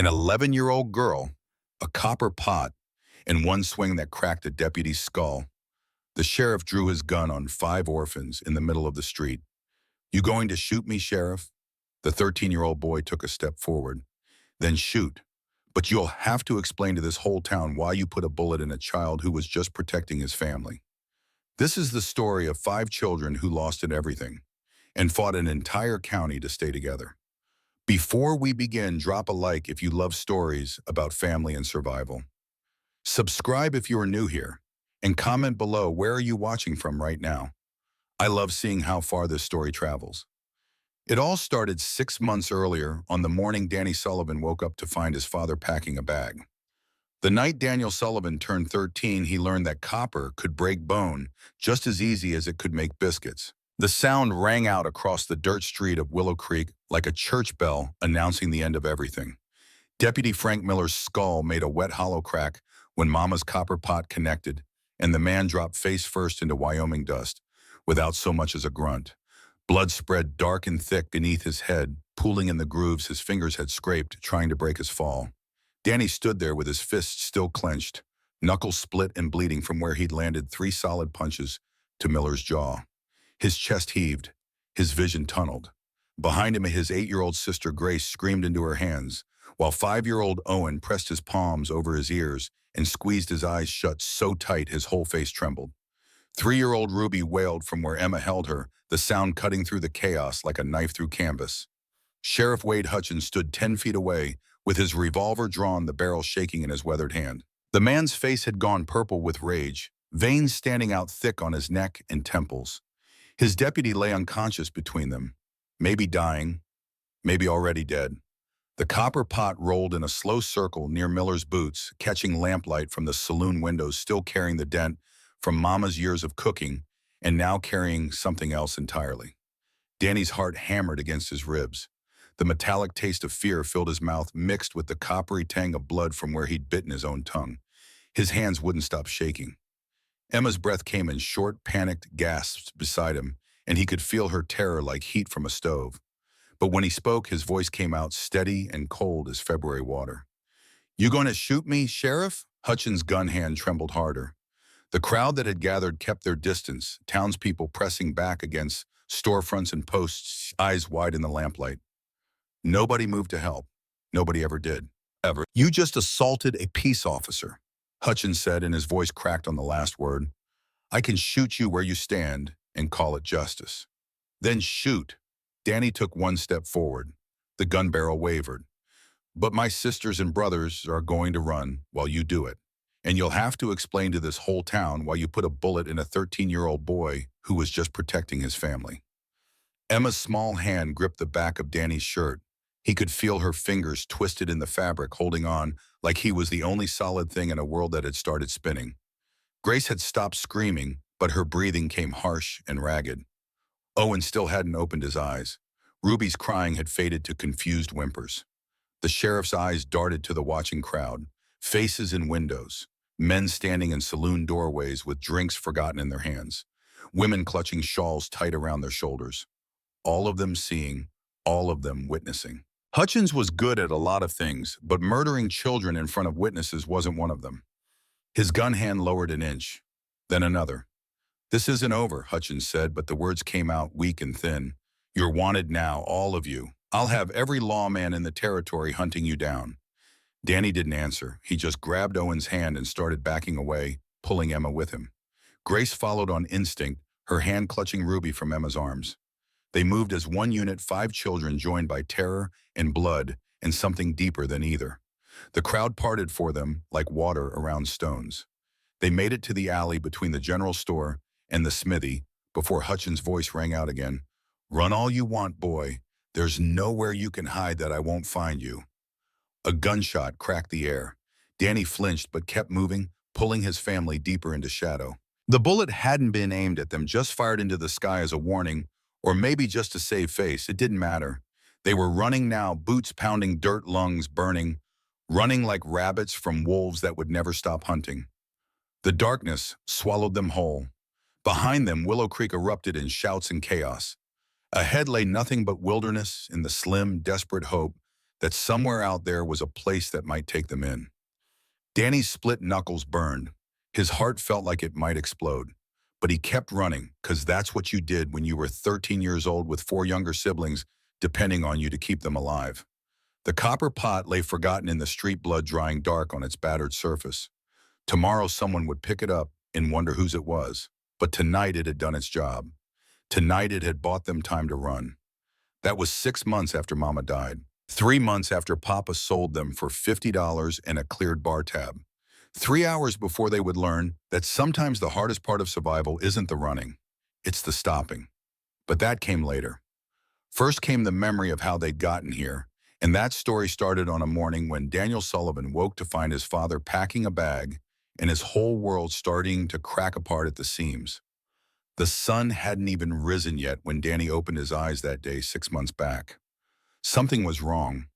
An 11-year-old girl, a copper pot, and one swing that cracked a deputy's skull. The sheriff drew his gun on 5 orphans in the middle of the street. "You going to shoot me, Sheriff?" The 13-year-old boy took a step forward. "Then shoot. But you'll have to explain to this whole town why you put a bullet in a child who was just protecting his family." This is the story of 5 children who lost it everything and fought an entire county to stay together. Before we begin, drop a like if you love stories about family and survival. Subscribe if you are new here, and comment below where are you watching from right now. I love seeing how far this story travels. It all started 6 months earlier on the morning Danny Sullivan woke up to find his father packing a bag. The night Daniel Sullivan turned 13, he learned that copper could break bone just as easy as it could make biscuits. The sound rang out across the dirt street of Willow Creek like a church bell announcing the end of everything. Deputy Frank Miller's skull made a wet hollow crack when Mama's copper pot connected, and the man dropped face first into Wyoming dust without so much as a grunt. Blood spread dark and thick beneath his head, pooling in the grooves his fingers had scraped, trying to break his fall. Danny stood there with his fists still clenched, knuckles split and bleeding from where he'd landed 3 solid punches to Miller's jaw. His chest heaved, his vision tunneled. Behind him, his 8-year-old sister Grace screamed into her hands, while 5-year-old Owen pressed his palms over his ears and squeezed his eyes shut so tight his whole face trembled. 3-year-old Ruby wailed from where Emma held her, the sound cutting through the chaos like a knife through canvas. Sheriff Wade Hutchins stood 10 feet away, with his revolver drawn, the barrel shaking in his weathered hand. The man's face had gone purple with rage, veins standing out thick on his neck and temples. His deputy lay unconscious between them, maybe dying, maybe already dead. The copper pot rolled in a slow circle near Miller's boots, catching lamplight from the saloon windows, still carrying the dent from Mama's years of cooking, and now carrying something else entirely. Danny's heart hammered against his ribs. The metallic taste of fear filled his mouth, mixed with the coppery tang of blood from where he'd bitten his own tongue. His hands wouldn't stop shaking. Emma's breath came in short, panicked gasps beside him, and he could feel her terror like heat from a stove. But when he spoke, his voice came out steady and cold as February water. "You going to shoot me, Sheriff?" Hutchins' gun hand trembled harder. The crowd that had gathered kept their distance, townspeople pressing back against storefronts and posts, eyes wide in the lamplight. Nobody moved to help. Nobody ever did. Ever. "You just assaulted a peace officer," Hutchins said, and his voice cracked on the last word. "I can shoot you where you stand and call it justice." "Then shoot." Danny took one step forward. The gun barrel wavered. "But my sisters and brothers are going to run while you do it. And you'll have to explain to this whole town why you put a bullet in a 13-year-old boy who was just protecting his family." Emma's small hand gripped the back of Danny's shirt. He could feel her fingers twisted in the fabric, holding on like he was the only solid thing in a world that had started spinning. Grace had stopped screaming, but her breathing came harsh and ragged. Owen still hadn't opened his eyes. Ruby's crying had faded to confused whimpers. The sheriff's eyes darted to the watching crowd, faces in windows, men standing in saloon doorways with drinks forgotten in their hands, women clutching shawls tight around their shoulders. All of them seeing, all of them witnessing. Hutchins was good at a lot of things, but murdering children in front of witnesses wasn't one of them. His gun hand lowered an inch, then another. "This isn't over," Hutchins said, but the words came out weak and thin. "You're wanted now, all of you. I'll have every lawman in the territory hunting you down." Danny didn't answer. He just grabbed Owen's hand and started backing away, pulling Emma with him. Grace followed on instinct, her hand clutching Ruby from Emma's arms. They moved as one unit, 5 children joined by terror and blood and something deeper than either. The crowd parted for them like water around stones. They made it to the alley between the general store and the smithy before Hutchins' voice rang out again. "Run all you want, boy. There's nowhere you can hide that I won't find you." A gunshot cracked the air. Danny flinched but kept moving, pulling his family deeper into shadow. The bullet hadn't been aimed at them, just fired into the sky as a warning, or maybe just to save face. It didn't matter. They were running now, boots pounding dirt, lungs burning, running like rabbits from wolves that would never stop hunting. The darkness swallowed them whole. Behind them, Willow Creek erupted in shouts and chaos. Ahead lay nothing but wilderness in the slim, desperate hope that somewhere out there was a place that might take them in. Danny's split knuckles burned. His heart felt like it might explode. But he kept running, because that's what you did when you were 13 years old with 4 younger siblings depending on you to keep them alive. The copper pot lay forgotten in the street, blood drying dark on its battered surface. Tomorrow someone would pick it up and wonder whose it was. But tonight it had done its job. Tonight it had bought them time to run. That was 6 months after Mama died. 3 months after Papa sold them for $50 and a cleared bar tab. 3 hours before they would learn that sometimes the hardest part of survival isn't the running, it's the stopping. But that came later. First came the memory of how they'd gotten here, and that story started on a morning when Daniel Sullivan woke to find his father packing a bag and his whole world starting to crack apart at the seams. The sun hadn't even risen yet when Danny opened his eyes that day 6 months back. Something was wrong.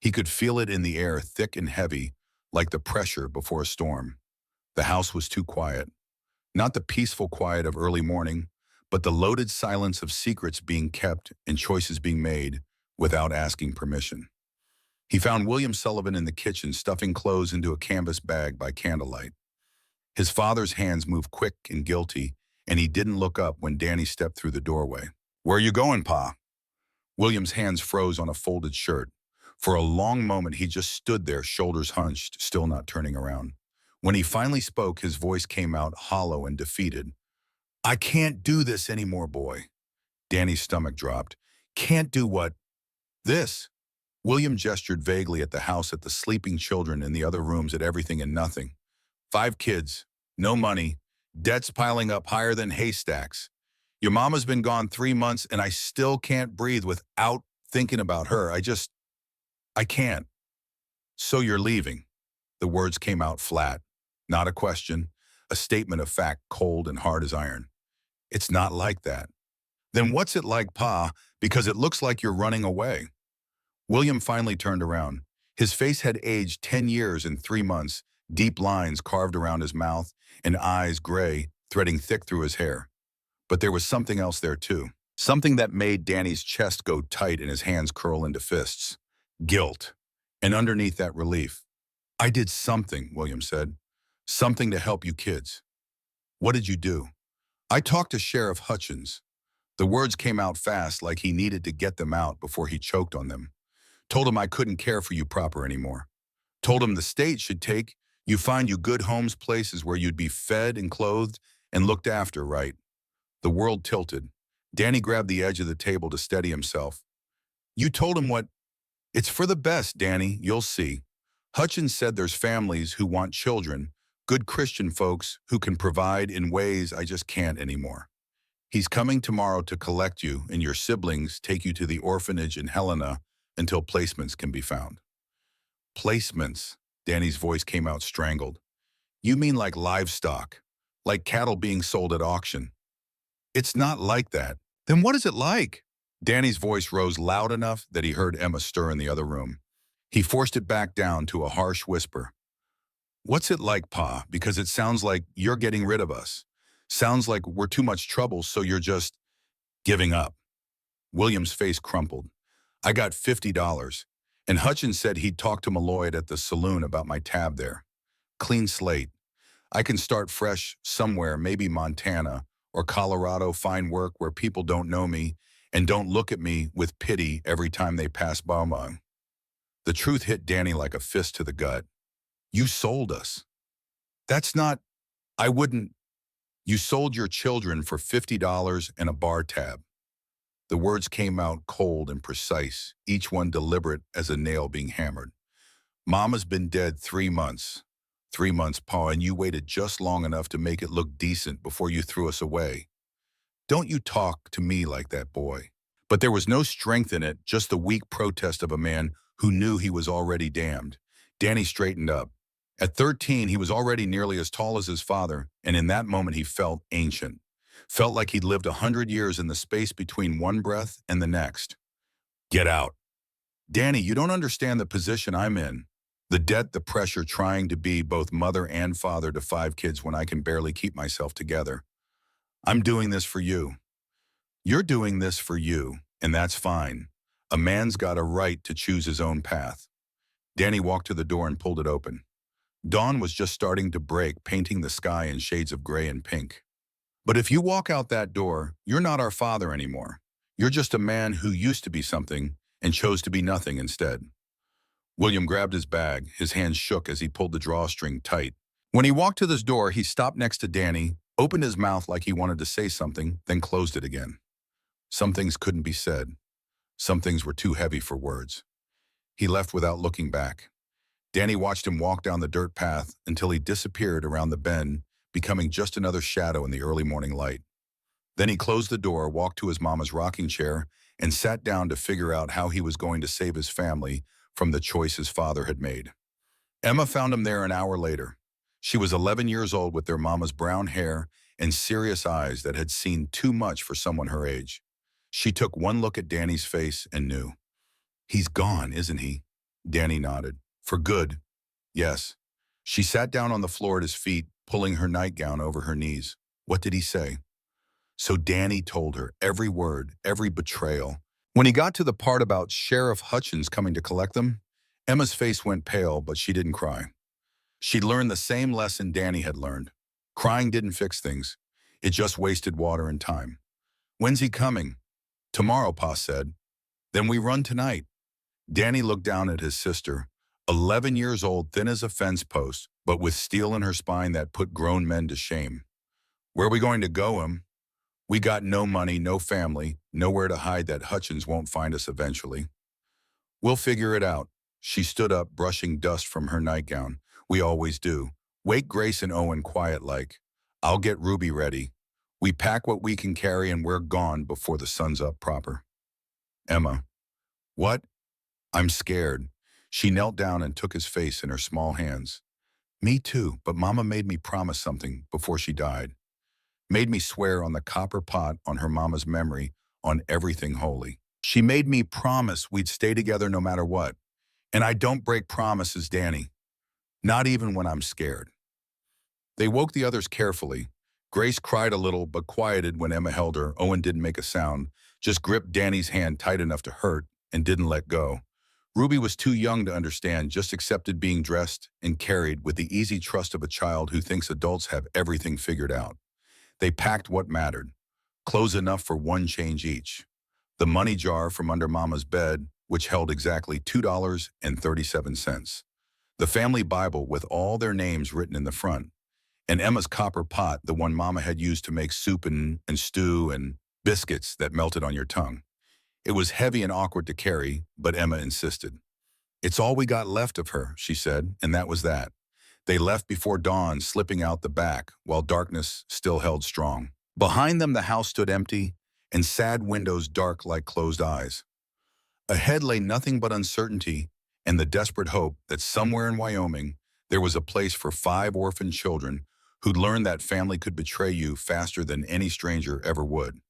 He could feel it in the air, thick and heavy, like the pressure before a storm. The house was too quiet. Not the peaceful quiet of early morning, but the loaded silence of secrets being kept and choices being made without asking permission. He found William Sullivan in the kitchen stuffing clothes into a canvas bag by candlelight. His father's hands moved quick and guilty, and he didn't look up when Danny stepped through the doorway. "Where are you going, Pa?" William's hands froze on a folded shirt. For a long moment, he just stood there, shoulders hunched, still not turning around. When he finally spoke, his voice came out hollow and defeated. "I can't do this anymore, boy." Danny's stomach dropped. "Can't do what?" "This." William gestured vaguely at the house, at the sleeping children in the other rooms, at everything and nothing. 5 kids, no money, debts piling up higher than haystacks. Your mama's been gone 3 months, and I still can't breathe without thinking about her. I can't. "So you're leaving." The words came out flat. Not a question, a statement of fact, cold and hard as iron. "It's not like that." "Then what's it like, Pa? Because it looks like you're running away." William finally turned around. His face had aged 10 years in 3 months, deep lines carved around his mouth, and eyes gray, threading thick through his hair. But there was something else there too. Something that made Danny's chest go tight and his hands curl into fists. Guilt. And underneath that, relief. "I did something," William said. "Something to help you kids." "What did you do?" "I talked to Sheriff Hutchins." The words came out fast, like he needed to get them out before he choked on them. "Told him I couldn't care for you proper anymore. Told him the state should take you, find you good homes, places where you'd be fed and clothed and looked after right." The world tilted. Danny grabbed the edge of the table to steady himself. "You told him what?" "It's for the best, Danny, you'll see. Hutchins said there's families who want children, good Christian folks who can provide in ways I just can't anymore. He's coming tomorrow to collect you and your siblings, take you to the orphanage in Helena until placements can be found." "Placements?" Danny's voice came out strangled. "You mean like livestock? Like cattle being sold at auction?" "It's not like that." "Then what is it like?" Danny's voice rose loud enough that he heard Emma stir in the other room. He forced it back down to a harsh whisper. "What's it like, Pa? Because it sounds like you're getting rid of us. Sounds like we're too much trouble, so you're just giving up." William's face crumpled. "I got $50, and Hutchins said he'd talk to Malloyd at the saloon about my tab there. Clean slate. I can start fresh somewhere, maybe Montana or Colorado, find work where people don't know me and don't look at me with pity every time they pass by me." The truth hit Danny like a fist to the gut. "You sold us." "That's not, I wouldn't." "You sold your children for $50 and a bar tab." The words came out cold and precise, each one deliberate as a nail being hammered. "Mama's been dead 3 months. 3 months, Pa, and you waited just long enough to make it look decent before you threw us away. Don't you talk to me like that, boy." But there was no strength in it, just the weak protest of a man who knew he was already damned. Danny straightened up. At 13, he was already nearly as tall as his father, and in that moment he felt ancient. Felt like he'd lived 100 years in the space between one breath and the next. "Get out." "Danny, you don't understand the position I'm in. The debt, the pressure, trying to be both mother and father to 5 kids when I can barely keep myself together. I'm doing this for you. You're doing this for you, and that's fine. A man's got a right to choose his own path. Danny walked to the door and pulled it open. Dawn was just starting to break, painting the sky in shades of gray and pink. But if you walk out that door, you're not our father anymore. You're just a man who used to be something and chose to be nothing instead. William grabbed his bag. His hands shook as he pulled the drawstring tight. When he walked to this door, he stopped next to Danny, opened his mouth like he wanted to say something, then closed it again. Some things couldn't be said. Some things were too heavy for words. He left without looking back. Danny watched him walk down the dirt path until he disappeared around the bend, becoming just another shadow in the early morning light. Then he closed the door, walked to his mama's rocking chair, and sat down to figure out how he was going to save his family from the choice his father had made. Emma found him there an hour later. She was 11 years old with their mama's brown hair and serious eyes that had seen too much for someone her age. She took one look at Danny's face and knew. "He's gone, isn't he?" Danny nodded. "For good." "Yes." She sat down on the floor at his feet, pulling her nightgown over her knees. "What did he say?" So Danny told her every word, every betrayal. When he got to the part about Sheriff Hutchins coming to collect them, Emma's face went pale, but she didn't cry. She'd learned the same lesson Danny had learned. Crying didn't fix things. It just wasted water and time. "When's he coming?" "Tomorrow," Pa said. "Then we run tonight." Danny looked down at his sister, 11 years old, thin as a fence post, but with steel in her spine that put grown men to shame. "Where are we going to go, Em? We got no money, no family, nowhere to hide that Hutchins won't find us eventually." "We'll figure it out." She stood up, brushing dust from her nightgown. "We always do. Wake Grace and Owen quiet like. I'll get Ruby ready. We pack what we can carry and we're gone before the sun's up proper." "Emma." "What?" "I'm scared." She knelt down and took his face in her small hands. "Me too, but Mama made me promise something before she died. Made me swear on the copper pot, on her mama's memory, on everything holy. She made me promise we'd stay together no matter what. And I don't break promises, Danny. Not even when I'm scared." They woke the others carefully. Grace cried a little, but quieted when Emma held her. Owen didn't make a sound, just gripped Danny's hand tight enough to hurt and didn't let go. Ruby was too young to understand, just accepted being dressed and carried with the easy trust of a child who thinks adults have everything figured out. They packed what mattered. Clothes enough for one change each. The money jar from under Mama's bed, which held exactly $2.37. The family Bible with all their names written in the front. And Emma's copper pot, the one Mama had used to make soup and stew and biscuits that melted on your tongue. It was heavy and awkward to carry, but Emma insisted. "It's all we got left of her," she said, and that was that. They left before dawn, slipping out the back, while darkness still held strong. Behind them, the house stood empty, and sad windows dark like closed eyes. Ahead lay nothing but uncertainty and the desperate hope that somewhere in Wyoming, there was a place for 5 orphan children who'd learned that family could betray you faster than any stranger ever would.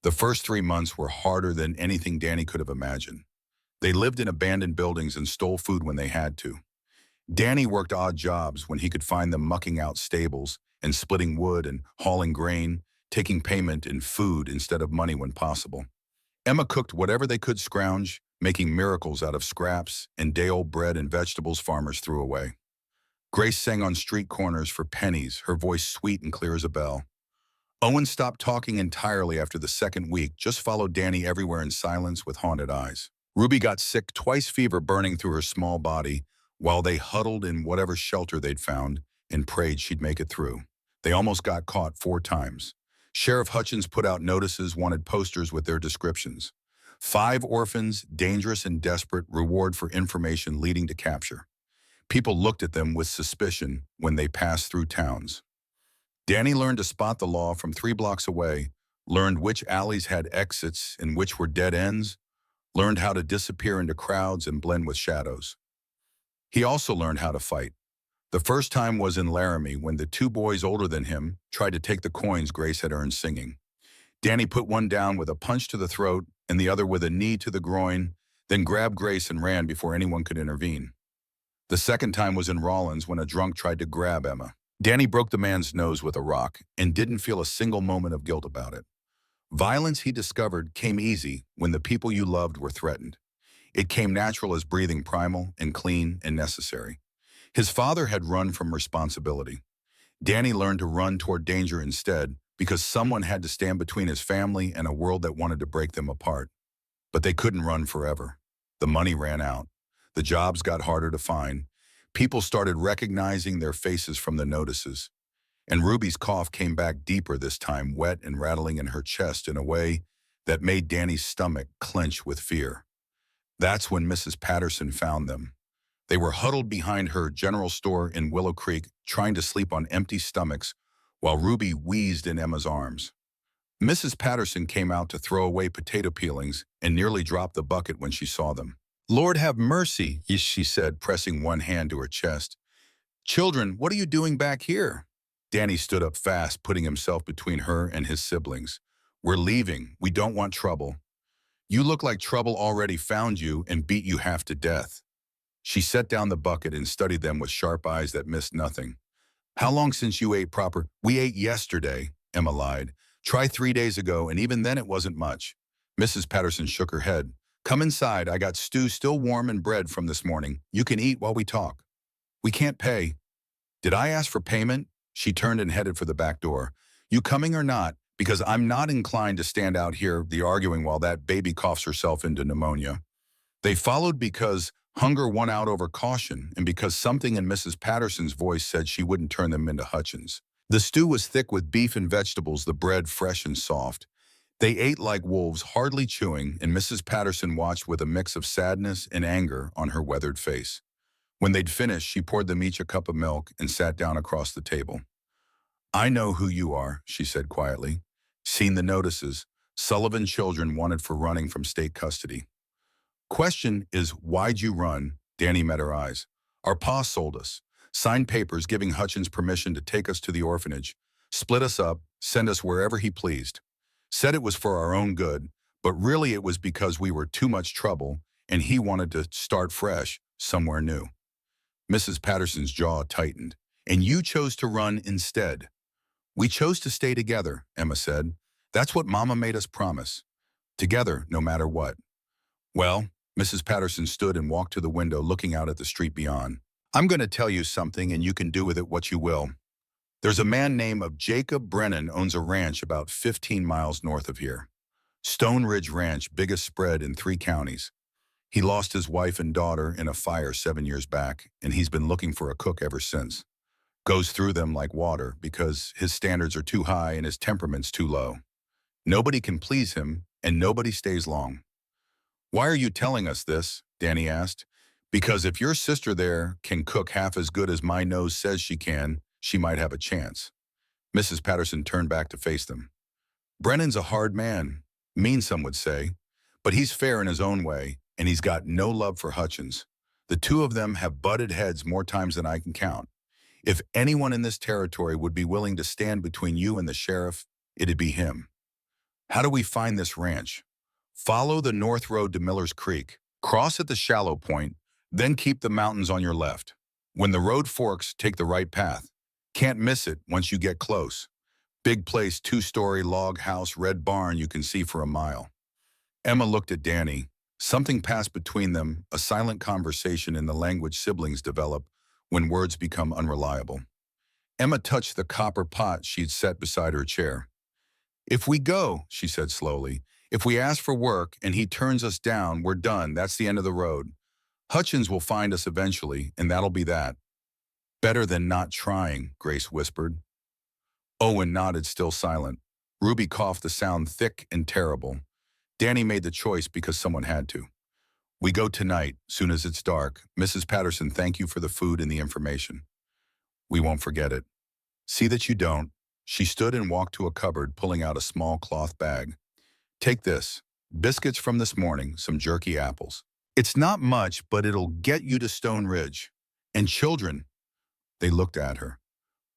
The first 3 months were harder than anything Danny could have imagined. They lived in abandoned buildings and stole food when they had to. Danny worked odd jobs when he could find them, mucking out stables and splitting wood and hauling grain, taking payment in food instead of money when possible. Emma cooked whatever they could scrounge, making miracles out of scraps and day-old bread and vegetables farmers threw away. Grace sang on street corners for pennies, her voice sweet and clear as a bell. Owen stopped talking entirely after the second week, just followed Danny everywhere in silence with haunted eyes. Ruby got sick, twice fever burning through her small body, while they huddled in whatever shelter they'd found and prayed she'd make it through. They almost got caught 4 times. Sheriff Hutchins put out notices, wanted posters with their descriptions. 5 orphans, dangerous and desperate, reward for information leading to capture. People looked at them with suspicion when they passed through towns. Danny learned to spot the law from 3 blocks away, learned which alleys had exits and which were dead ends, learned how to disappear into crowds and blend with shadows. He also learned how to fight. The first time was in Laramie when the 2 boys older than him tried to take the coins Grace had earned singing. Danny put one down with a punch to the throat and the other with a knee to the groin, then grabbed Grace and ran before anyone could intervene. The second time was in Rawlins when a drunk tried to grab Emma. Danny broke the man's nose with a rock and didn't feel a single moment of guilt about it. Violence, he discovered, came easy when the people you loved were threatened. It came natural as breathing, primal and clean and necessary. His father had run from responsibility. Danny learned to run toward danger instead because someone had to stand between his family and a world that wanted to break them apart. But they couldn't run forever. The money ran out. The jobs got harder to find. People started recognizing their faces from the notices. And Ruby's cough came back deeper this time, wet and rattling in her chest in a way that made Danny's stomach clench with fear. That's when Mrs. Patterson found them. They were huddled behind her general store in Willow Creek, trying to sleep on empty stomachs, while Ruby wheezed in Emma's arms. Mrs. Patterson came out to throw away potato peelings and nearly dropped the bucket when she saw them. "Lord have mercy," she said, pressing one hand to her chest. "Children, what are you doing back here?" Danny stood up fast, putting himself between her and his siblings. "We're leaving. We don't want trouble." "You look like trouble already found you and beat you half to death." She set down the bucket and studied them with sharp eyes that missed nothing. "How long since you ate proper?" "We ate yesterday," Emma lied. "Try 3 days ago, and even then it wasn't much." Mrs. Patterson shook her head. "Come inside. I got stew still warm and bread from this morning. You can eat while we talk." "We can't pay." "Did I ask for payment?" She turned and headed for the back door. "You coming or not? Because I'm not inclined to stand out here the arguing while that baby coughs herself into pneumonia." They followed because hunger won out over caution and because something in Mrs. Patterson's voice said she wouldn't turn them into Hutchins. The stew was thick with beef and vegetables, the bread fresh and soft. They ate like wolves, hardly chewing, and Mrs. Patterson watched with a mix of sadness and anger on her weathered face. When they'd finished, she poured them each a cup of milk and sat down across the table. "I know who you are," she said quietly. "Seen the notices. Sullivan children wanted for running from state custody." "Question is, why'd you run?" Danny met her eyes. "Our pa sold us. Signed papers giving Hutchins permission to take us to the orphanage, split us up, send us wherever he pleased. Said it was for our own good, but really it was because we were too much trouble and he wanted to start fresh, somewhere new." Mrs. Patterson's jaw tightened. "And you chose to run instead." "We chose to stay together," Emma said. "That's what Mama made us promise. Together, no matter what." "Well," Mrs. Patterson stood and walked to the window looking out at the street beyond. "I'm going to tell you something and you can do with it what you will. There's a man named Jacob Brennan owns a ranch about 15 miles north of here. Stone Ridge Ranch, biggest spread in 3 counties. He lost his wife and daughter in a fire 7 years back, and he's been looking for a cook ever since. Goes through them like water because his standards are too high and his temperament's too low. Nobody can please him, and nobody stays long." "Why are you telling us this?" Danny asked. "Because if your sister there can cook half as good as my nose says she can, she might have a chance." Mrs. Patterson turned back to face them. "Brennan's a hard man, mean some would say, but he's fair in his own way, and he's got no love for Hutchins. The two of them have butted heads more times than I can count. If anyone in this territory would be willing to stand between you and the sheriff, it'd be him. How do we find this ranch? Follow the north road to Miller's Creek, cross at the shallow point, then keep the mountains on your left. When the road forks, take the right path. Can't miss it once you get close. Big place, 2-story log house, red barn you can see for a mile." Emma looked at Danny. Something passed between them, a silent conversation in the language siblings develop when words become unreliable. Emma touched the copper pot she'd set beside her chair. "If we go," she said slowly, "if we ask for work and he turns us down, we're done. That's the end of the road. Hutchins will find us eventually, and that'll be that." "Better than not trying," Grace whispered. Owen nodded, still silent. Ruby coughed, the sound thick and terrible. Danny made the choice because someone had to. "We go tonight, soon as it's dark. Mrs. Patterson, thank you for the food and the information. We won't forget it." "See that you don't." She stood and walked to a cupboard, pulling out a small cloth bag. "Take this. Biscuits from this morning, some jerky apples. It's not much, but it'll get you to Stone Ridge. And children," they looked at her,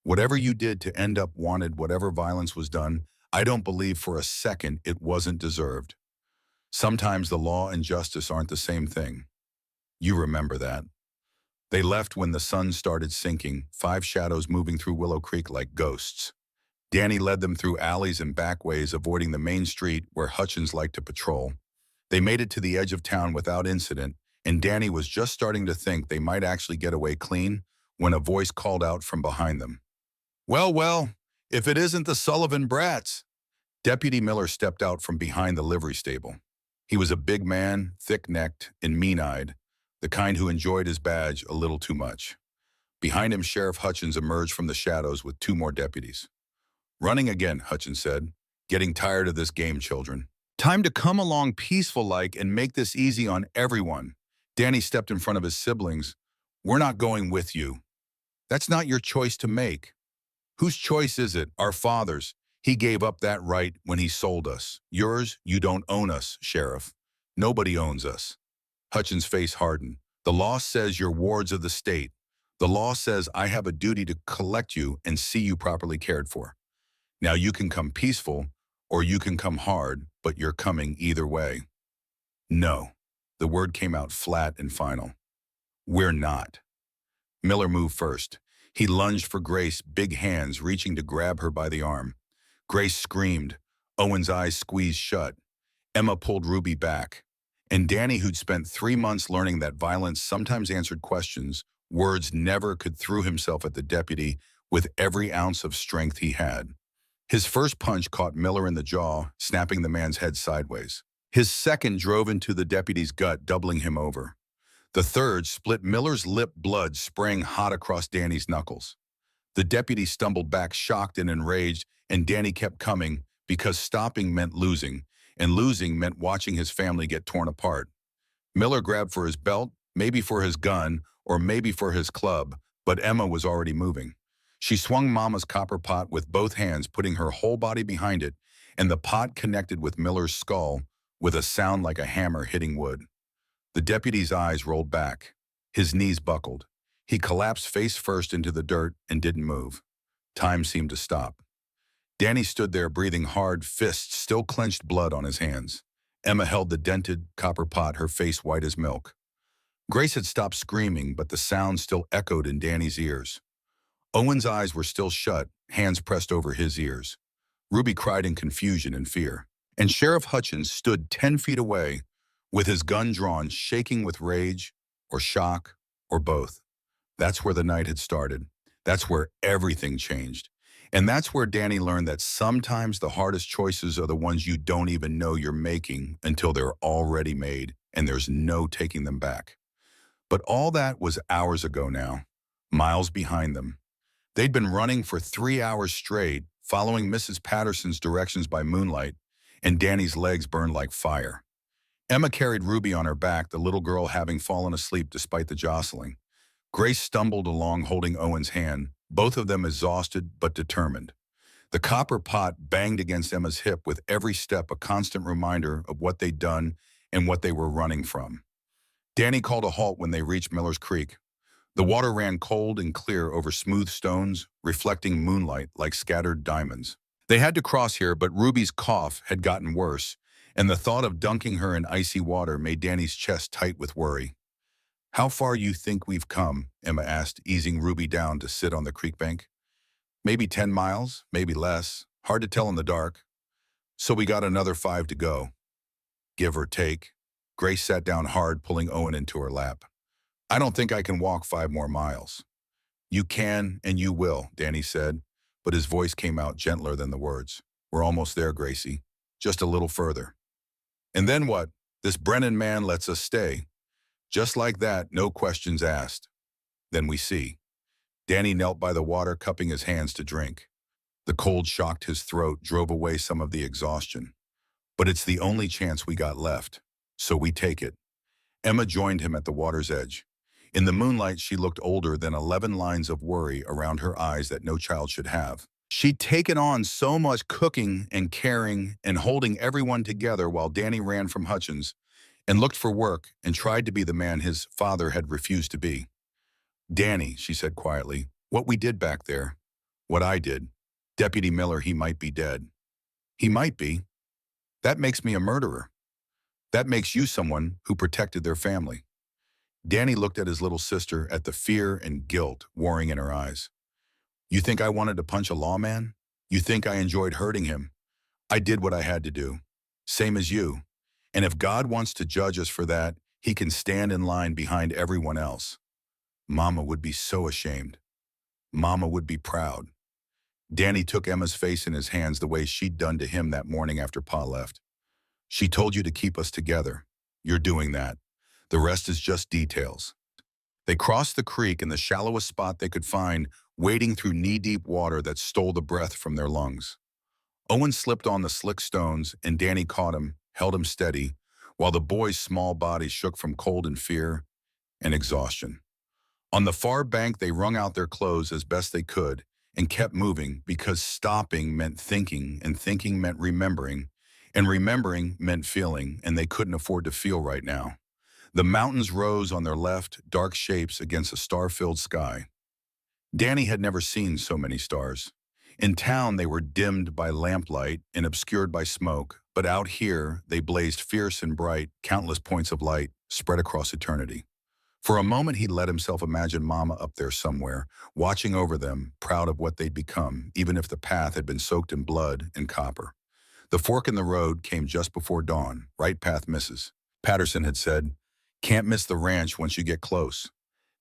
"whatever you did to end up wanted, whatever violence was done, I don't believe for a second it wasn't deserved. Sometimes the law and justice aren't the same thing. You remember that." They left when the sun started sinking, 5 shadows moving through Willow Creek like ghosts. Danny led them through alleys and backways, avoiding the main street where Hutchins liked to patrol. They made it to the edge of town without incident, and Danny was just starting to think they might actually get away clean when a voice called out from behind them. Well, well, if it isn't the Sullivan brats. Deputy Miller stepped out from behind the livery stable. He was a big man, thick-necked and mean-eyed, the kind who enjoyed his badge a little too much. Behind him, Sheriff Hutchins emerged from the shadows with two more deputies. Running again, Hutchins said. Getting tired of this game, children. Time to come along peaceful-like and make this easy on everyone. Danny stepped in front of his siblings. We're not going with you. That's not your choice to make. Whose choice is it? Our father's. He gave up that right when he sold us. Yours, you don't own us, Sheriff. Nobody owns us. Hutchins' face hardened. The law says you're wards of the state. The law says I have a duty to collect you and see you properly cared for. Now you can come peaceful, or you can come hard, but you're coming either way. No. The word came out flat and final. We're not. Miller moved first. He lunged for Grace, big hands reaching to grab her by the arm. Grace screamed. Owen's eyes squeezed shut. Emma pulled Ruby back. And Danny, who'd spent 3 months learning that violence sometimes answered questions, words never could, threw himself at the deputy with every ounce of strength he had. His first punch caught Miller in the jaw, snapping the man's head sideways. His second drove into the deputy's gut, doubling him over. The third split Miller's lip, blood spraying hot across Danny's knuckles. The deputy stumbled back, shocked and enraged, and Danny kept coming because stopping meant losing, and losing meant watching his family get torn apart. Miller grabbed for his belt, maybe for his gun, or maybe for his club, but Emma was already moving. She swung Mama's copper pot with both hands, putting her whole body behind it, and the pot connected with Miller's skull with a sound like a hammer hitting wood. The deputy's eyes rolled back. His knees buckled. He collapsed face first into the dirt and didn't move. Time seemed to stop. Danny stood there, breathing hard, fists still clenched, blood on his hands. Emma held the dented copper pot, her face white as milk. Grace had stopped screaming, but the sound still echoed in Danny's ears. Owen's eyes were still shut, hands pressed over his ears. Ruby cried in confusion and fear. And Sheriff Hutchins stood 10 feet away, with his gun drawn, shaking with rage or shock or both. That's where the night had started. That's where everything changed. And that's where Danny learned that sometimes the hardest choices are the ones you don't even know you're making until they're already made and there's no taking them back. But all that was hours ago now, miles behind them. They'd been running for 3 hours straight, following Mrs. Patterson's directions by moonlight, and Danny's legs burned like fire. Emma carried Ruby on her back, the little girl having fallen asleep despite the jostling. Grace stumbled along holding Owen's hand, both of them exhausted but determined. The copper pot banged against Emma's hip with every step, a constant reminder of what they'd done and what they were running from. Danny called a halt when they reached Miller's Creek. The water ran cold and clear over smooth stones, reflecting moonlight like scattered diamonds. They had to cross here, but Ruby's cough had gotten worse, and the thought of dunking her in icy water made Danny's chest tight with worry. How far you think we've come? Emma asked, easing Ruby down to sit on the creek bank. Maybe 10 miles, maybe less. Hard to tell in the dark. So we got another 5 to go. Give or take. Grace sat down hard, pulling Owen into her lap. I don't think I can walk 5 more miles. You can and you will, Danny said, but his voice came out gentler than the words. We're almost there, Gracie. Just a little further. And then what? This Brennan man lets us stay. Just like that, no questions asked. Then we see. Danny knelt by the water, cupping his hands to drink. The cold shocked his throat, drove away some of the exhaustion. But it's the only chance we got left, so we take it. Emma joined him at the water's edge. In the moonlight, she looked older than 11 lines of worry around her eyes that no child should have. She'd taken on so much cooking and caring and holding everyone together while Danny ran from Hutchins and looked for work and tried to be the man his father had refused to be. Danny, she said quietly, what we did back there, what I did, Deputy Miller, he might be dead. He might be. That makes me a murderer. That makes you someone who protected their family. Danny looked at his little sister, at the fear and guilt warring in her eyes. You think I wanted to punch a lawman? You think I enjoyed hurting him? I did what I had to do. Same as you. And if God wants to judge us for that, he can stand in line behind everyone else. Mama would be so ashamed. Mama would be proud. Danny took Emma's face in his hands the way she'd done to him that morning after Pa left. She told you to keep us together. You're doing that. The rest is just details. They crossed the creek in the shallowest spot they could find, wading through knee-deep water that stole the breath from their lungs. Owen slipped on the slick stones, and Danny caught him, held him steady, while the boy's small body shook from cold and fear and exhaustion. On the far bank, they wrung out their clothes as best they could and kept moving because stopping meant thinking, and thinking meant remembering, and remembering meant feeling, and they couldn't afford to feel right now. The mountains rose on their left, dark shapes against a star-filled sky. Danny had never seen so many stars. In town, they were dimmed by lamplight and obscured by smoke, but out here, they blazed fierce and bright, countless points of light spread across eternity. For a moment, he let himself imagine Mama up there somewhere, watching over them, proud of what they'd become, even if the path had been soaked in blood and copper. The fork in the road came just before dawn. Right path misses. Patterson had said, "Can't miss the ranch once you get close."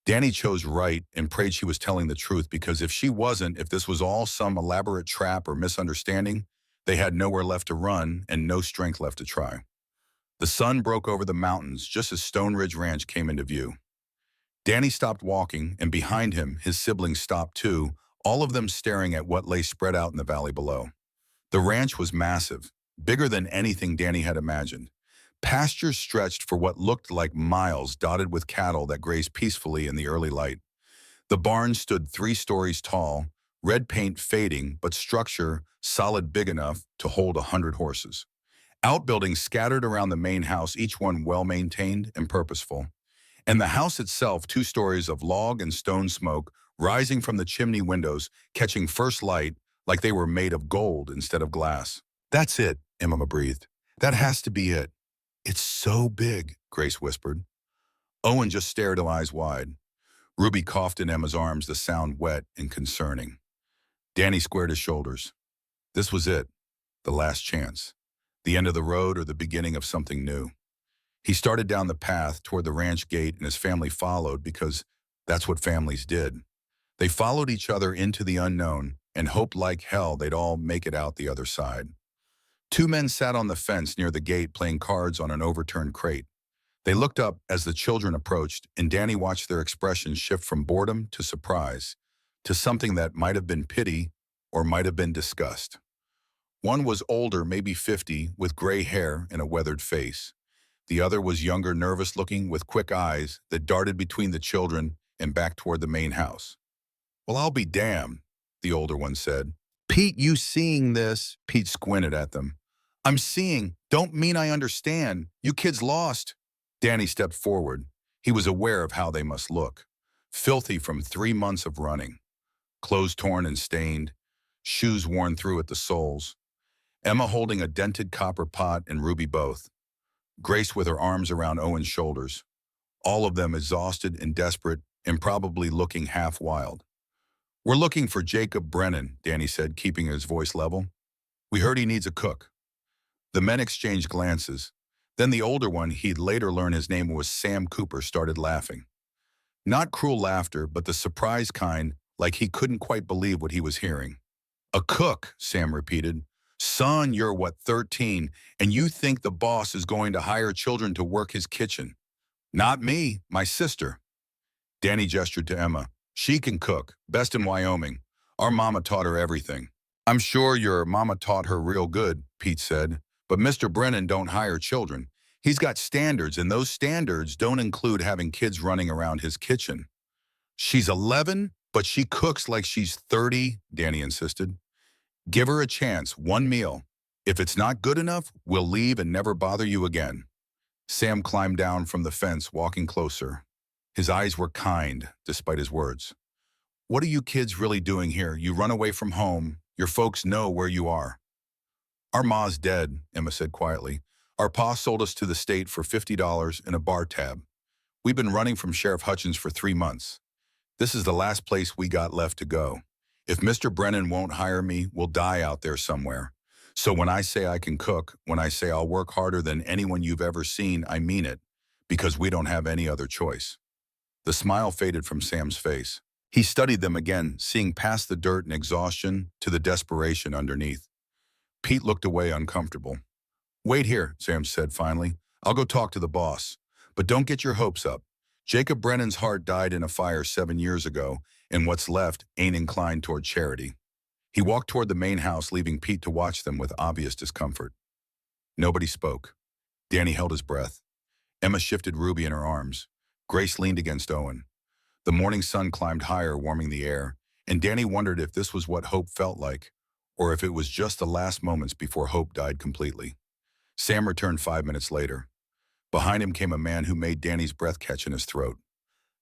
Danny chose right and prayed she was telling the truth, because if she wasn't, if this was all some elaborate trap or misunderstanding, they had nowhere left to run and no strength left to try. The sun broke over the mountains just as Stone Ridge Ranch came into view. Danny stopped walking, and behind him, his siblings stopped too, all of them staring at what lay spread out in the valley below. The ranch was massive, bigger than anything Danny had imagined. Pastures stretched for what looked like miles, dotted with cattle that grazed peacefully in the early light. The barn stood 3 stories tall, red paint fading, but structure solid, big enough to hold 100 horses. Outbuildings scattered around the main house, each one well-maintained and purposeful. And the house itself, 2 stories of log and stone smoke, rising from the chimney windows, catching first light like they were made of gold instead of glass. "That's it," Emma breathed. "That has to be it." "It's so big," Grace whispered. Owen just stared, eyes wide. Ruby coughed in Emma's arms, the sound wet and concerning. Danny squared his shoulders. This was it, the last chance. The end of the road or the beginning of something new. He started down the path toward the ranch gate, and his family followed, because that's what families did. They followed each other into the unknown and hoped like hell they'd all make it out the other side. 2 men sat on the fence near the gate playing cards on an overturned crate. They looked up as the children approached, and Danny watched their expressions shift from boredom to surprise, to something that might have been pity or might have been disgust. One was older, maybe 50, with gray hair and a weathered face. The other was younger, nervous-looking, with quick eyes that darted between the children and back toward the main house. "Well, I'll be damned," the older one said. "Pete, you seeing this?" Pete squinted at them. "I'm seeing. Don't mean I understand. You kids lost." Danny stepped forward. He was aware of how they must look. Filthy from 3 months of running. Clothes torn and stained. Shoes worn through at the soles. Emma holding a dented copper pot, and Ruby both. Grace with her arms around Owen's shoulders. All of them exhausted and desperate, and probably looking half wild. "We're looking for Jacob Brennan," Danny said, keeping his voice level. "We heard he needs a cook." The men exchanged glances. Then the older one, he'd later learn his name was Sam Cooper, started laughing. Not cruel laughter, but the surprised kind, like he couldn't quite believe what he was hearing. "A cook," Sam repeated. "Son, you're what, 13, and you think the boss is going to hire children to work his kitchen?" "Not me, my sister." Danny gestured to Emma. "She can cook, best in Wyoming. Our mama taught her everything." "I'm sure your mama taught her real good," Pete said. "But Mr. Brennan don't hire children. He's got standards, and those standards don't include having kids running around his kitchen." "She's 11, but she cooks like she's 30, Danny insisted. "Give her a chance, 1 meal. If it's not good enough, we'll leave and never bother you again." Sam climbed down from the fence, walking closer. His eyes were kind, despite his words. "What are you kids really doing here? You run away from home. Your folks know where you are." "Our ma's dead," Emma said quietly. "Our pa sold us to the state for $50 and a bar tab. We've been running from Sheriff Hutchins for 3 months. This is the last place we got left to go. If Mr. Brennan won't hire me, we'll die out there somewhere. So when I say I can cook, when I say I'll work harder than anyone you've ever seen, I mean it, because we don't have any other choice." The smile faded from Sam's face. He studied them again, seeing past the dirt and exhaustion to the desperation underneath. Pete looked away uncomfortable. "Wait here," Sam said finally. "I'll go talk to the boss. But don't get your hopes up. Jacob Brennan's heart died in a fire 7 years ago, and what's left ain't inclined toward charity." He walked toward the main house, leaving Pete to watch them with obvious discomfort. Nobody spoke. Danny held his breath. Emma shifted Ruby in her arms. Grace leaned against Owen. The morning sun climbed higher, warming the air, and Danny wondered if this was what hope felt like, or if it was just the last moments before hope died completely. Sam returned 5 minutes later. Behind him came a man who made Danny's breath catch in his throat.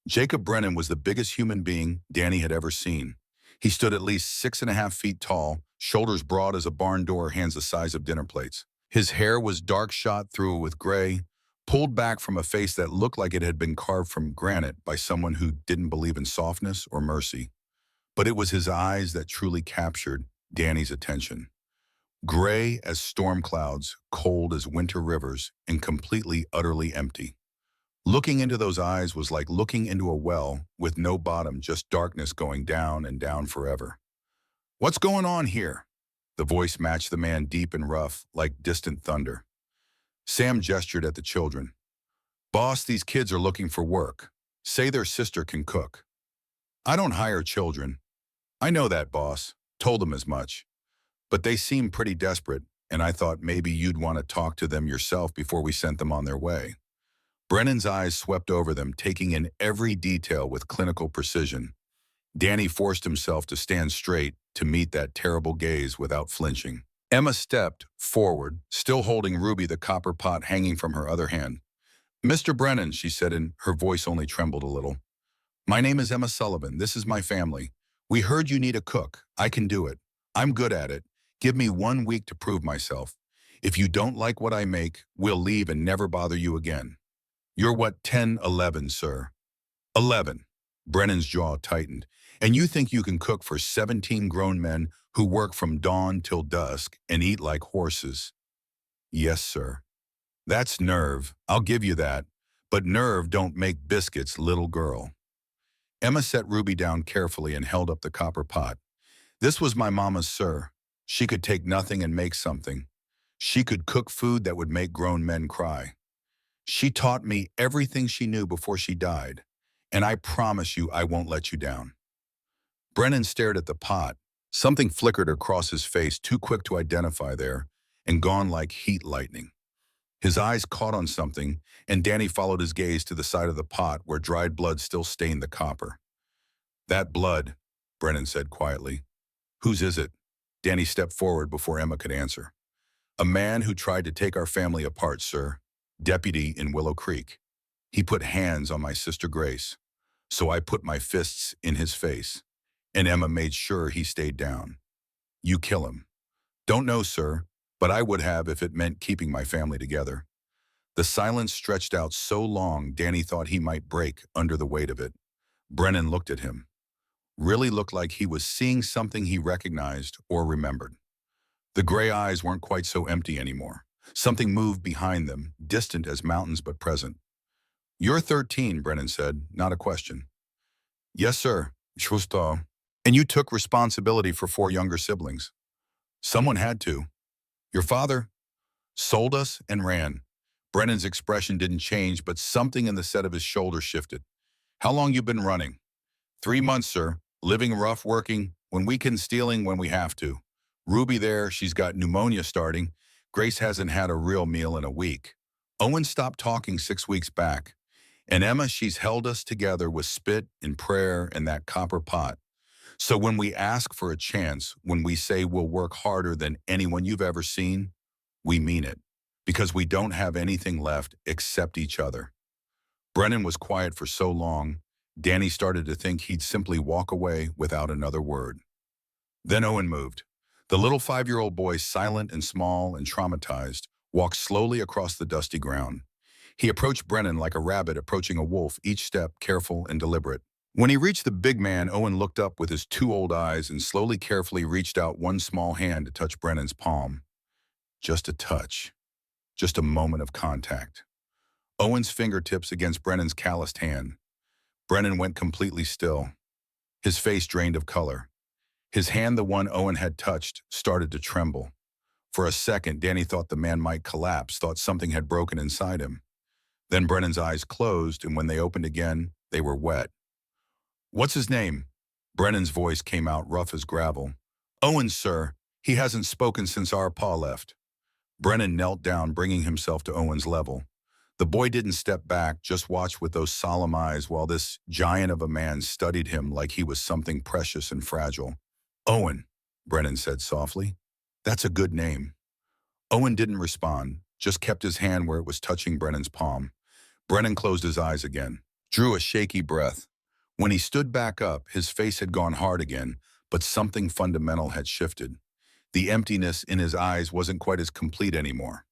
Jacob Brennan was the biggest human being Danny had ever seen. He stood at least 6.5 feet tall, shoulders broad as a barn door, hands the size of dinner plates. His hair was dark shot through with gray, pulled back from a face that looked like it had been carved from granite by someone who didn't believe in softness or mercy. But it was his eyes that truly captured Danny's attention. Gray as storm clouds, cold as winter rivers, and completely, utterly empty. Looking into those eyes was like looking into a well with no bottom, just darkness going down and down forever. "What's going on here?" The voice matched the man, deep and rough, like distant thunder. Sam gestured at the children. "Boss, these kids are looking for work. Say their sister can cook." "I don't hire children." "I know that, boss. Told them as much. But they seem pretty desperate, and I thought maybe you'd want to talk to them yourself before we sent them on their way." Brennan's eyes swept over them, taking in every detail with clinical precision. Danny forced himself to stand straight to meet that terrible gaze without flinching. Emma stepped forward, still holding Ruby, the copper pot hanging from her other hand. "Mr. Brennan," she said, and her voice only trembled a little. "My name is Emma Sullivan. This is my family. We heard you need a cook. I can do it. I'm good at it. Give me 1 week to prove myself. If you don't like what I make, we'll leave and never bother you again." "You're what, 10, 11, sir?" 11. Brennan's jaw tightened. "And you think you can cook for 17 grown men who work from dawn till dusk and eat like horses?" "Yes, sir." "That's nerve. I'll give you that. But nerve don't make biscuits, little girl." Emma set Ruby down carefully and held up the copper pot. "This was my mama's, sir. She could take nothing and make something. She could cook food that would make grown men cry. She taught me everything she knew before she died, and I promise you I won't let you down." Brennan stared at the pot. Something flickered across his face, too quick to identify there, and gone like heat lightning. His eyes caught on something, and Danny followed his gaze to the side of the pot where dried blood still stained the copper. "That blood," Brennan said quietly. "Whose is it?" Danny stepped forward before Emma could answer. "A man who tried to take our family apart, sir. Deputy in Willow Creek. He put hands on my sister Grace, so I put my fists in his face, and Emma made sure he stayed down." "You kill him?" "Don't know, sir, but I would have if it meant keeping my family together." The silence stretched out so long Danny thought he might break under the weight of it. Brennan looked at him. Really looked like he was seeing something he recognized or remembered. The gray eyes weren't quite so empty anymore. Something moved behind them, distant as mountains but present. "You're 13, Brennan said, not a question." "Yes, sir. Justo." "And you took responsibility for 4 younger siblings." "Someone had to." "Your father?" "Sold us and ran." Brennan's expression didn't change, but something in the set of his shoulders shifted. "How long you been running?" 3 months, sir. Living rough, working, when we can, stealing when we have to. Ruby there, she's got pneumonia starting. Grace hasn't had a real meal in a week. Owen stopped talking 6 weeks back. And Emma, she's held us together with spit and prayer and that copper pot. So when we ask for a chance, when we say we'll work harder than anyone you've ever seen, we mean it. Because we don't have anything left except each other. Brennan was quiet for so long, Danny started to think he'd simply walk away without another word. Then Owen moved. The little 5-year-old boy, silent and small and traumatized, walked slowly across the dusty ground. He approached Brennan like a rabbit approaching a wolf, each step careful and deliberate. When he reached the big man, Owen looked up with his two old eyes and slowly, carefully reached out one small hand to touch Brennan's palm. Just a touch. Just a moment of contact. Owen's fingertips against Brennan's calloused hand. Brennan went completely still. His face drained of color. His hand, the one Owen had touched, started to tremble. For a second, Danny thought the man might collapse, thought something had broken inside him. Then Brennan's eyes closed, and when they opened again, they were wet. "What's his name?" Brennan's voice came out rough as gravel. "Owen, sir. He hasn't spoken since our pa left." Brennan knelt down, bringing himself to Owen's level. The boy didn't step back, just watched with those solemn eyes while this giant of a man studied him like he was something precious and fragile. "Owen," Brennan said softly. "That's a good name." Owen didn't respond, just kept his hand where it was touching Brennan's palm. Brennan closed his eyes again, drew a shaky breath. When he stood back up, his face had gone hard again, but something fundamental had shifted. The emptiness in his eyes wasn't quite as complete anymore.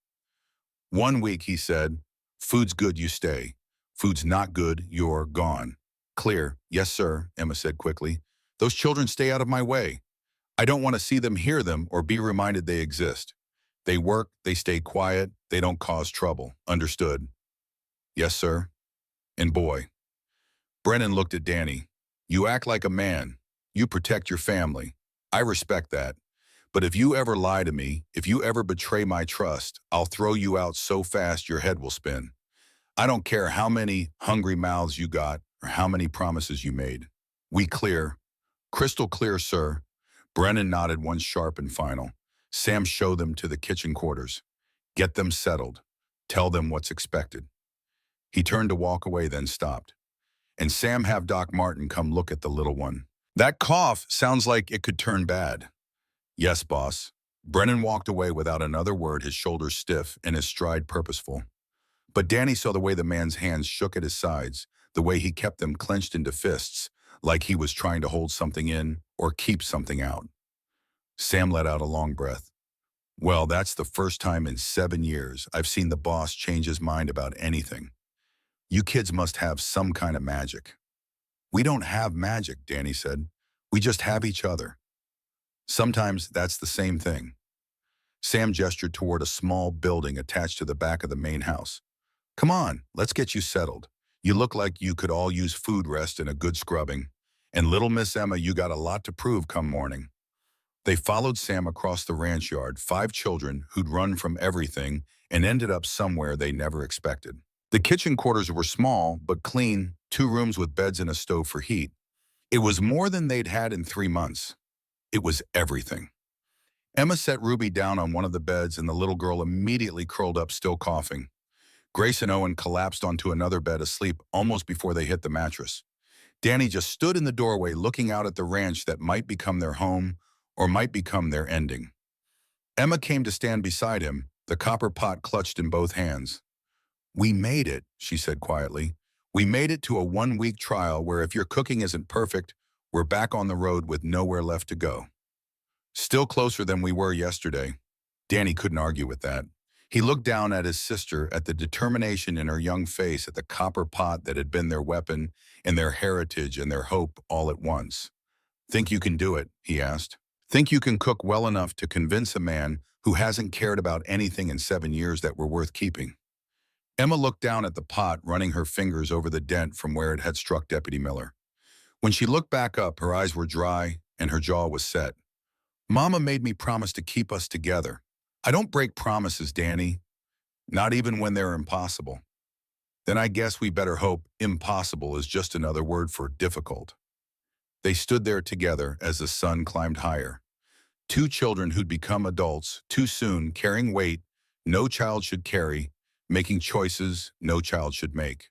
"1 week," he said. "Food's good, you stay. Food's not good, you're gone." "Clear." "Yes, sir," Emma said quickly. "Those children stay out of my way. I don't want to see them, hear them, or be reminded they exist. They work, they stay quiet, they don't cause trouble. Understood?" "Yes, sir." "And boy." Brennan looked at Danny. "You act like a man. You protect your family. I respect that. But if you ever lie to me, if you ever betray my trust, I'll throw you out so fast your head will spin. I don't care how many hungry mouths you got or how many promises you made. We clear?" "Crystal clear, sir." Brennan nodded once sharp and final. "Sam, show them to the kitchen quarters. Get them settled. Tell them what's expected." He turned to walk away, then stopped. "And Sam, have Doc Martin come look at the little one. That cough sounds like it could turn bad." "Yes, boss." Brennan walked away without another word, his shoulders stiff and his stride purposeful. But Danny saw the way the man's hands shook at his sides, the way he kept them clenched into fists, like he was trying to hold something in or keep something out. Sam let out a long breath. "Well, that's the first time in 7 years I've seen the boss change his mind about anything. You kids must have some kind of magic." "We don't have magic," Danny said. "We just have each other. Sometimes that's the same thing." Sam gestured toward a small building attached to the back of the main house. "Come on, let's get you settled. You look like you could all use food rest and a good scrubbing. And little Miss Emma, you got a lot to prove come morning." They followed Sam across the ranch yard, 5 children who'd run from everything and ended up somewhere they never expected. The kitchen quarters were small but clean, 2 rooms with beds and a stove for heat. It was more than they'd had in 3 months. It was everything. Emma set Ruby down on one of the beds and the little girl immediately curled up, still coughing. Grace and Owen collapsed onto another bed, asleep almost before they hit the mattress. Danny just stood in the doorway looking out at the ranch that might become their home or might become their ending. Emma came to stand beside him, the copper pot clutched in both hands. "We made it," she said quietly. "We made it to a 1-week trial where if your cooking isn't perfect, we're back on the road with nowhere left to go. Still closer than we were yesterday." Danny couldn't argue with that. He looked down at his sister, at the determination in her young face, at the copper pot that had been their weapon and their heritage and their hope all at once. "Think you can do it?" he asked. "Think you can cook well enough to convince a man who hasn't cared about anything in 7 years that we're worth keeping?" Emma looked down at the pot, running her fingers over the dent from where it had struck Deputy Miller. When she looked back up, her eyes were dry and her jaw was set. "Mama made me promise to keep us together. I don't break promises, Danny. Not even when they're impossible." "Then I guess we better hope impossible is just another word for difficult." They stood there together as the sun climbed higher. 2 children who'd become adults too soon, carrying weight no child should carry, making choices no child should make.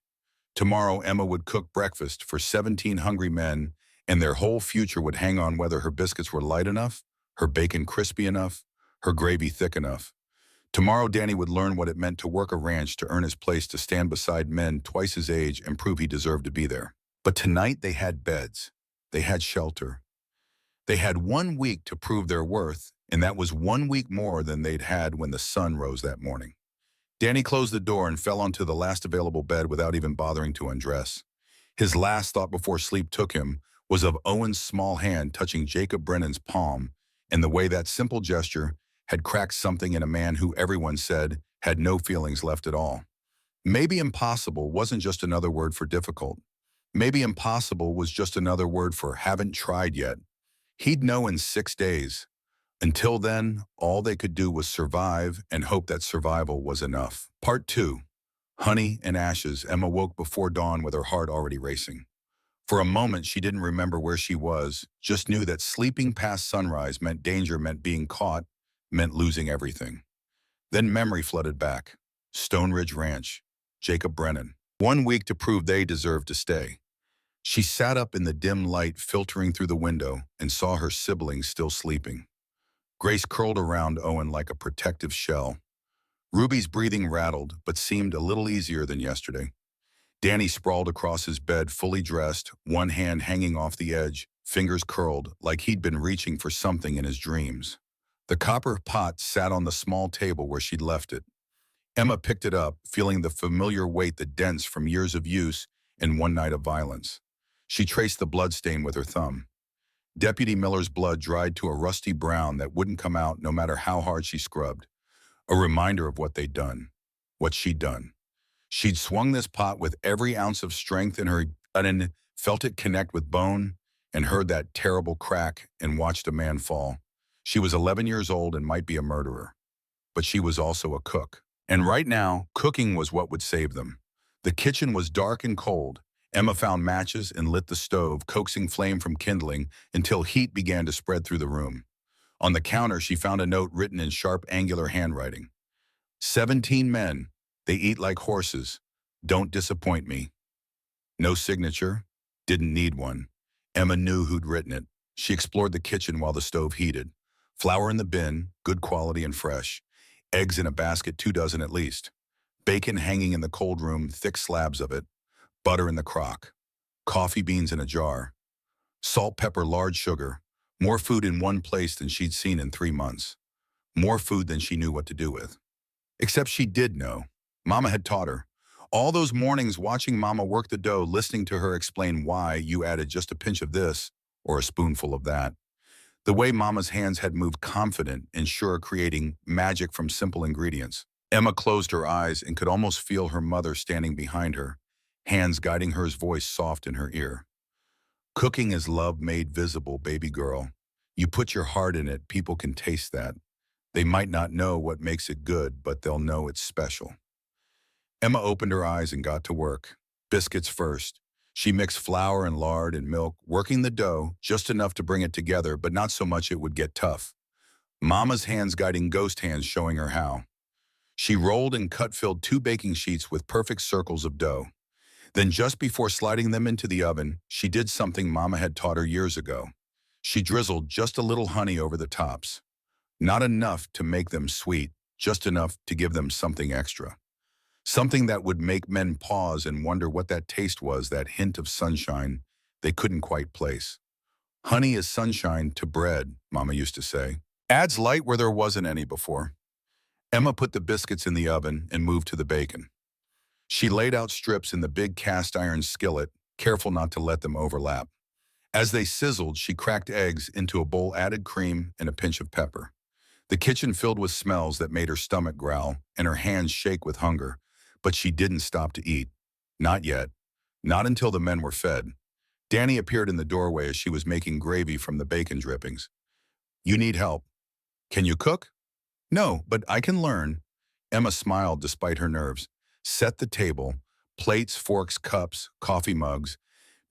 Tomorrow, Emma would cook breakfast for 17 hungry men, and their whole future would hang on whether her biscuits were light enough, her bacon crispy enough, her gravy thick enough. Tomorrow, Danny would learn what it meant to work a ranch to earn his place, to stand beside men twice his age and prove he deserved to be there. But tonight they had beds. They had shelter. They had 1 week to prove their worth, and that was 1 week more than they'd had when the sun rose that morning. Danny closed the door and fell onto the last available bed without even bothering to undress. His last thought before sleep took him was of Owen's small hand touching Jacob Brennan's palm, and the way that simple gesture had cracked something in a man who everyone said had no feelings left at all. Maybe impossible wasn't just another word for difficult. Maybe impossible was just another word for haven't tried yet. He'd know in 6 days. Until then, all they could do was survive and hope that survival was enough. Part 2. Honey and Ashes. Emma woke before dawn with her heart already racing. For a moment, she didn't remember where she was, just knew that sleeping past sunrise meant danger, meant being caught, meant losing everything. Then memory flooded back. Stone Ridge Ranch. Jacob Brennan. 1 week to prove they deserved to stay. She sat up in the dim light filtering through the window and saw her siblings still sleeping. Grace curled around Owen like a protective shell. Ruby's breathing rattled, but seemed a little easier than yesterday. Danny sprawled across his bed, fully dressed, one hand hanging off the edge, fingers curled, like he'd been reaching for something in his dreams. The copper pot sat on the small table where she'd left it. Emma picked it up, feeling the familiar weight that dents from years of use and one night of violence. She traced the bloodstain with her thumb. Deputy Miller's blood dried to a rusty brown that wouldn't come out no matter how hard she scrubbed. A reminder of what they'd done, what she'd done. She'd swung this pot with every ounce of strength in her gut and felt it connect with bone and heard that terrible crack and watched a man fall. She was 11 years old and might be a murderer, but she was also a cook. And right now, cooking was what would save them. The kitchen was dark and cold. Emma found matches and lit the stove, coaxing flame from kindling until heat began to spread through the room. On the counter, she found a note written in sharp, angular handwriting. 17 men. They eat like horses. Don't disappoint me. No signature. Didn't need one. Emma knew who'd written it. She explored the kitchen while the stove heated. Flour in the bin, good quality and fresh. Eggs in a basket, 2 dozen at least. Bacon hanging in the cold room, thick slabs of it. Butter in the crock. Coffee beans in a jar. Salt, pepper, large sugar. More food in one place than she'd seen in 3 months. More food than she knew what to do with. Except she did know. Mama had taught her. All those mornings watching Mama work the dough, listening to her explain why you added just a pinch of this or a spoonful of that. The way Mama's hands had moved, confident and sure, creating magic from simple ingredients. Emma closed her eyes and could almost feel her mother standing behind her, hands guiding her, voice soft in her ear. Cooking is love made visible, baby girl. You put your heart in it, people can taste that. They might not know what makes it good, but they'll know it's special. Emma opened her eyes and got to work. Biscuits first. She mixed flour and lard and milk, working the dough just enough to bring it together, but not so much it would get tough. Mama's hands guiding, ghost hands showing her how. She rolled and filled 2 baking sheets with perfect circles of dough. Then just before sliding them into the oven, she did something Mama had taught her years ago. She drizzled just a little honey over the tops. Not enough to make them sweet, just enough to give them something extra. Something that would make men pause and wonder what that taste was, that hint of sunshine they couldn't quite place. Honey is sunshine to bread, Mama used to say. Adds light where there wasn't any before. Emma put the biscuits in the oven and moved to the bacon. She laid out strips in the big cast iron skillet, careful not to let them overlap. As they sizzled, she cracked eggs into a bowl, added cream and a pinch of pepper. The kitchen filled with smells that made her stomach growl and her hands shake with hunger, but she didn't stop to eat. Not yet. Not until the men were fed. Danny appeared in the doorway as she was making gravy from the bacon drippings. You need help. Can you cook? No, but I can learn. Emma smiled despite her nerves. Set the table, plates, forks, cups, coffee mugs.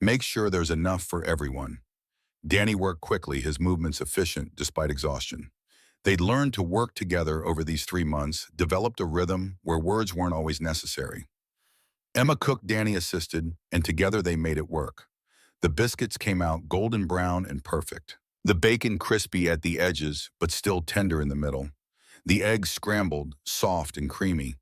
Make sure there's enough for everyone. Danny worked quickly, his movements efficient despite exhaustion. They'd learned to work together over these 3 months, developed a rhythm where words weren't always necessary. Emma cooked, Danny assisted, and together they made it work. The biscuits came out golden brown and perfect. The bacon crispy at the edges, but still tender in the middle. The eggs scrambled, soft and creamy.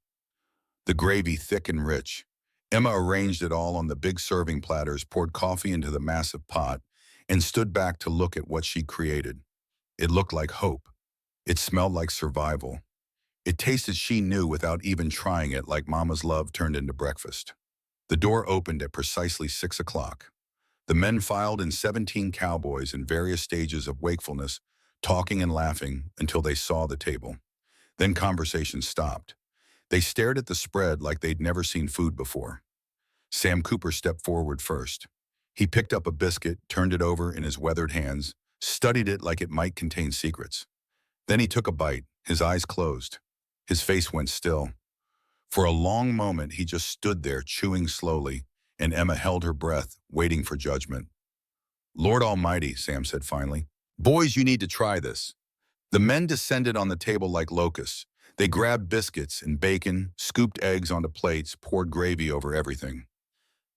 The gravy thick and rich. Emma arranged it all on the big serving platters, poured coffee into the massive pot, and stood back to look at what she created. It looked like hope. It smelled like survival. It tasted, she knew without even trying it, like Mama's love turned into breakfast. The door opened at precisely 6 o'clock. The men filed in 17 cowboys in various stages of wakefulness, talking and laughing until they saw the table. Then conversation stopped. They stared at the spread like they'd never seen food before. Sam Cooper stepped forward first. He picked up a biscuit, turned it over in his weathered hands, studied it like it might contain secrets. Then he took a bite, his eyes closed. His face went still. For a long moment, he just stood there, chewing slowly, and Emma held her breath, waiting for judgment. "Lord Almighty," Sam said finally. "Boys, you need to try this." The men descended on the table like locusts. They grabbed biscuits and bacon, scooped eggs onto plates, poured gravy over everything.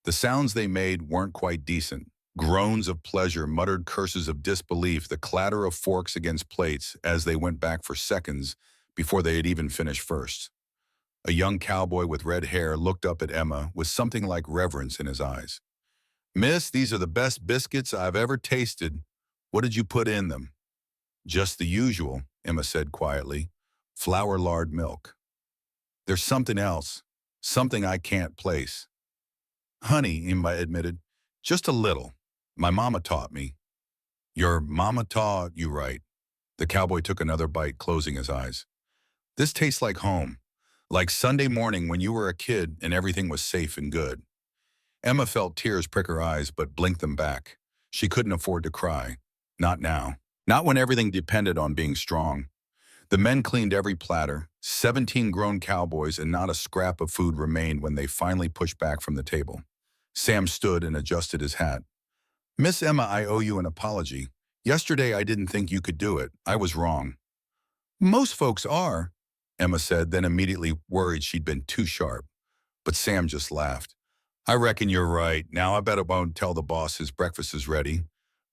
The sounds they made weren't quite decent. Groans of pleasure, muttered curses of disbelief, the clatter of forks against plates as they went back for seconds before they had even finished first. A young cowboy with red hair looked up at Emma with something like reverence in his eyes. "Miss, these are the best biscuits I've ever tasted. What did you put in them?" "Just the usual," Emma said quietly. "Flour, lard, milk." "There's something else, something I can't place." "Honey," Emma admitted. "Just a little. My mama taught me." "Your mama taught you right." The cowboy took another bite, closing his eyes. "This tastes like home, like Sunday morning when you were a kid and everything was safe and good." Emma felt tears prick her eyes but blinked them back. She couldn't afford to cry. Not now. Not when everything depended on being strong. The men cleaned every platter. 17 grown cowboys, and not a scrap of food remained when they finally pushed back from the table. Sam stood and adjusted his hat. "Miss Emma, I owe you an apology. Yesterday I didn't think you could do it. I was wrong." "Most folks are," Emma said, then immediately worried she'd been too sharp. But Sam just laughed. "I reckon you're right. Now I bet I won't tell the boss his breakfast is ready.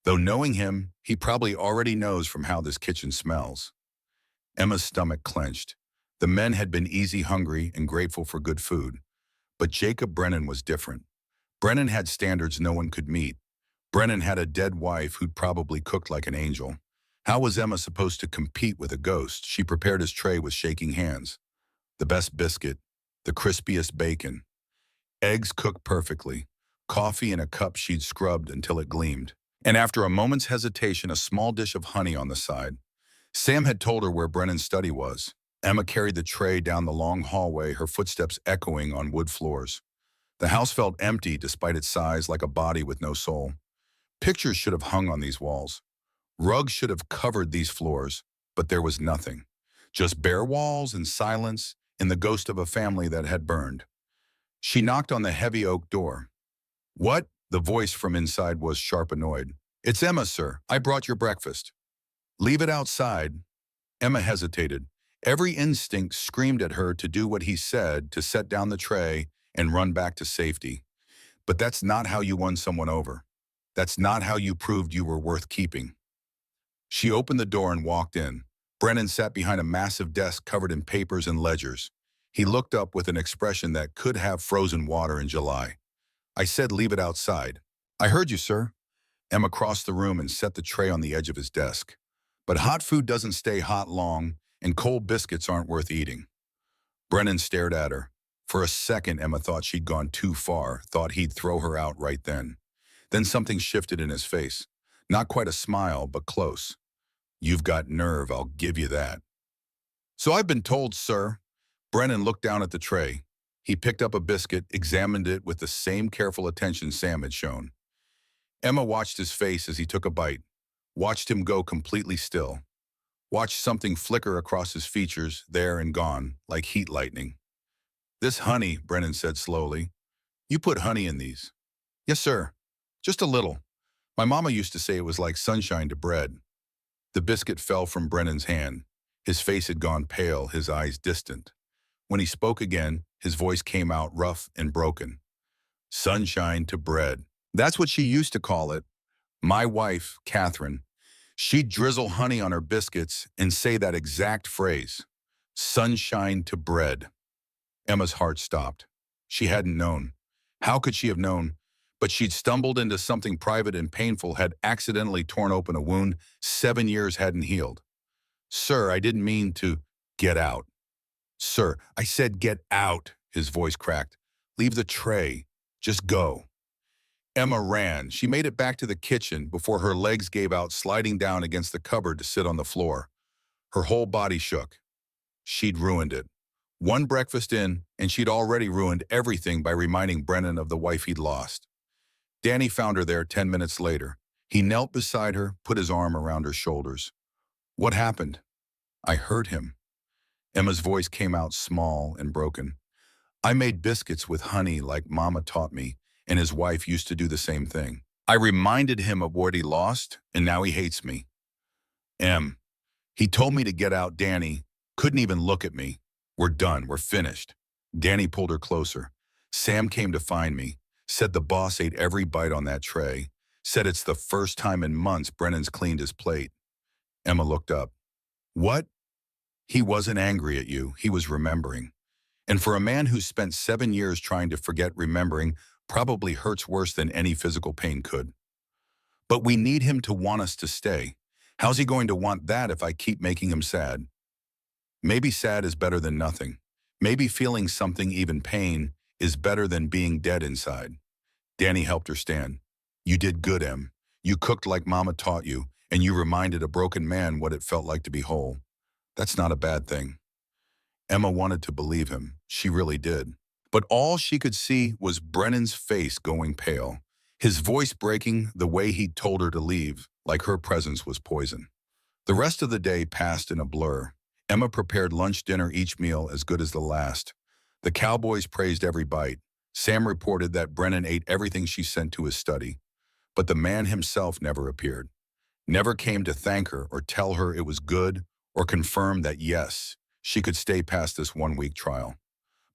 Though knowing him, he probably already knows from how this kitchen smells." Emma's stomach clenched. The men had been easy hungry and grateful for good food. But Jacob Brennan was different. Brennan had standards no one could meet. Brennan had a dead wife who'd probably cooked like an angel. How was Emma supposed to compete with a ghost? She prepared his tray with shaking hands. The best biscuit, the crispiest bacon. Eggs cooked perfectly. Coffee in a cup she'd scrubbed until it gleamed. And after a moment's hesitation, a small dish of honey on the side. Sam had told her where Brennan's study was. Emma carried the tray down the long hallway, her footsteps echoing on wood floors. The house felt empty despite its size, like a body with no soul. Pictures should have hung on these walls. Rugs should have covered these floors, but there was nothing. Just bare walls and silence and the ghost of a family that had burned. She knocked on the heavy oak door. "What?" The voice from inside was sharp, annoyed. "It's Emma, sir. I brought your breakfast." "Leave it outside." Emma hesitated. Every instinct screamed at her to do what he said, to set down the tray and run back to safety. But that's not how you won someone over. That's not how you proved you were worth keeping. She opened the door and walked in. Brennan sat behind a massive desk covered in papers and ledgers. He looked up with an expression that could have frozen water in July. "I said leave it outside." "I heard you, sir." Emma crossed the room and set the tray on the edge of his desk. "But hot food doesn't stay hot long, and cold biscuits aren't worth eating." Brennan stared at her. For a second, Emma thought she'd gone too far, thought he'd throw her out right then. Then something shifted in his face. Not quite a smile, but close. "You've got nerve, I'll give you that." "So I've been told, sir." Brennan looked down at the tray. He picked up a biscuit, examined it with the same careful attention Sam had shown. Emma watched his face as he took a bite, watched him go completely still, watched something flicker across his features, there and gone, like heat lightning. "This honey," Brennan said slowly. "You put honey in these?" "Yes, sir. Just a little. My mama used to say it was like sunshine to bread." The biscuit fell from Brennan's hand. His face had gone pale, his eyes distant. When he spoke again, his voice came out rough and broken. "Sunshine to bread. That's what she used to call it. My wife, Catherine, she'd drizzle honey on her biscuits and say that exact phrase. Sunshine to bread." Emma's heart stopped. She hadn't known. How could she have known? But she'd stumbled into something private and painful, had accidentally torn open a wound 7 years hadn't healed. "Sir, I didn't mean to." "Get out." "Sir, I said get out." His voice cracked. "Leave the tray. Just go." Emma ran. She made it back to the kitchen before her legs gave out, sliding down against the cupboard to sit on the floor. Her whole body shook. She'd ruined it. One breakfast in, and she'd already ruined everything by reminding Brennan of the wife he'd lost. Danny found her there 10 minutes later. He knelt beside her, put his arm around her shoulders. "What happened?" "I hurt him." Emma's voice came out small and broken. "I made biscuits with honey like Mama taught me, and his wife used to do the same thing. I reminded him of what he lost, and now he hates me." "Em, he told me to get out, Danny. Couldn't even look at me. We're done. We're finished." Danny pulled her closer. "Sam came to find me. Said the boss ate every bite on that tray. Said it's the first time in months Brennan's cleaned his plate." Emma looked up. "What?" "He wasn't angry at you. He was remembering. And for a man who spent 7 years trying to forget, remembering probably hurts worse than any physical pain could. But we need him to want us to stay. How's he going to want that if I keep making him sad? Maybe sad is better than nothing. Maybe feeling something, even pain, is better than being dead inside." Danny helped her stand. "You did good, Em. You cooked like Mama taught you, and you reminded a broken man what it felt like to be whole. That's not a bad thing." Emma wanted to believe him. She really did. But all she could see was Brennan's face going pale, his voice breaking the way he'd told her to leave, like her presence was poison. The rest of the day passed in a blur. Emma prepared lunch, dinner, each meal as good as the last. The Cowboys praised every bite. Sam reported that Brennan ate everything she sent to his study. But the man himself never appeared. Never came to thank her or tell her it was good or confirm that yes, she could stay past this 1-week trial.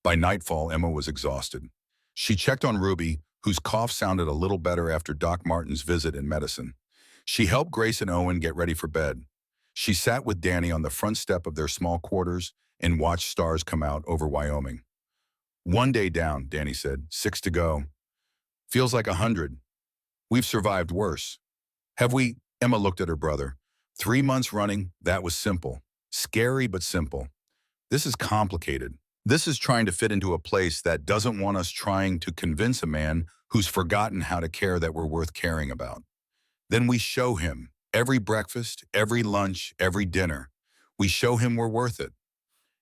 By nightfall, Emma was exhausted. She checked on Ruby, whose cough sounded a little better after Doc Martin's visit and medicine. She helped Grace and Owen get ready for bed. She sat with Danny on the front step of their small quarters and watched stars come out over Wyoming. "One day down," Danny said. 6 to go. "Feels like 100. We've survived worse." "Have we?" Emma looked at her brother. 3 months running, that was simple. Scary, but simple. This is complicated. This is trying to fit into a place that doesn't want us, trying to convince a man who's forgotten how to care that we're worth caring about. Then we show him, every breakfast, every lunch, every dinner. We show him we're worth it.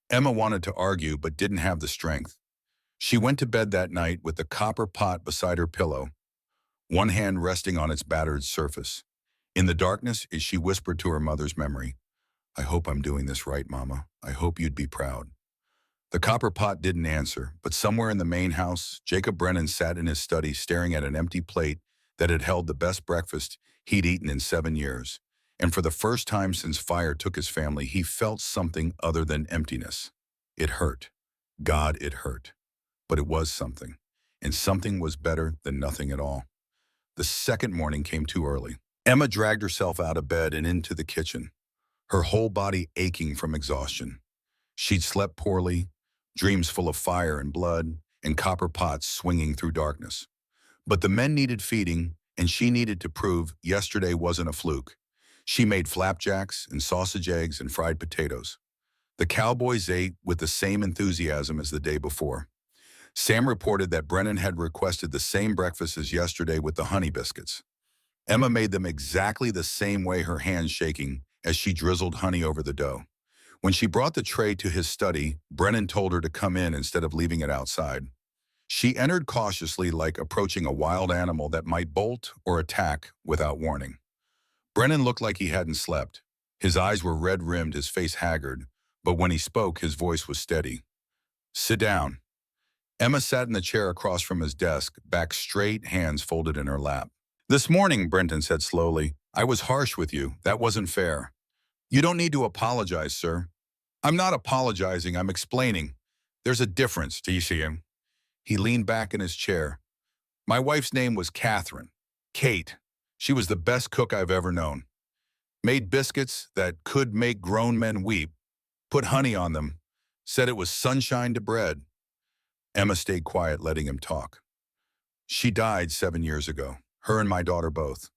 Emma wanted to argue, but didn't have the strength. She went to bed that night with the copper pot beside her pillow, one hand resting on its battered surface. In the darkness, she whispered to her mother's memory, "I hope I'm doing this right, Mama. I hope you'd be proud." The copper pot didn't answer, but somewhere in the main house, Jacob Brennan sat in his study staring at an empty plate that had held the best breakfast he'd eaten in 7 years. And for the first time since fire took his family, he felt something other than emptiness. It hurt. God, it hurt. But it was something. And something was better than nothing at all. The second morning came too early. Emma dragged herself out of bed and into the kitchen, her whole body aching from exhaustion. She'd slept poorly, dreams full of fire and blood, and copper pots swinging through darkness. But the men needed feeding, and she needed to prove yesterday wasn't a fluke. She made flapjacks and sausage eggs and fried potatoes. The Cowboys ate with the same enthusiasm as the day before. Sam reported that Brennan had requested the same breakfast as yesterday with the honey biscuits. Emma made them exactly the same way, her hands shaking as she drizzled honey over the dough. When she brought the tray to his study, Brennan told her to come in instead of leaving it outside. She entered cautiously, like approaching a wild animal that might bolt or attack without warning. Brennan looked like he hadn't slept. His eyes were red-rimmed, his face haggard, but when he spoke, his voice was steady. "Sit down." Emma sat in the chair across from his desk, back straight, hands folded in her lap. "This morning," Brenton said slowly, "I was harsh with you. That wasn't fair." "You don't need to apologize, sir." "I'm not apologizing, I'm explaining. There's a difference, do you see him?" He leaned back in his chair. "My wife's name was Catherine. Kate. She was the best cook I've ever known. Made biscuits that could make grown men weep, put honey on them, said it was sunshine to bread." Emma stayed quiet, letting him talk. "She died 7 years ago, her and my daughter both.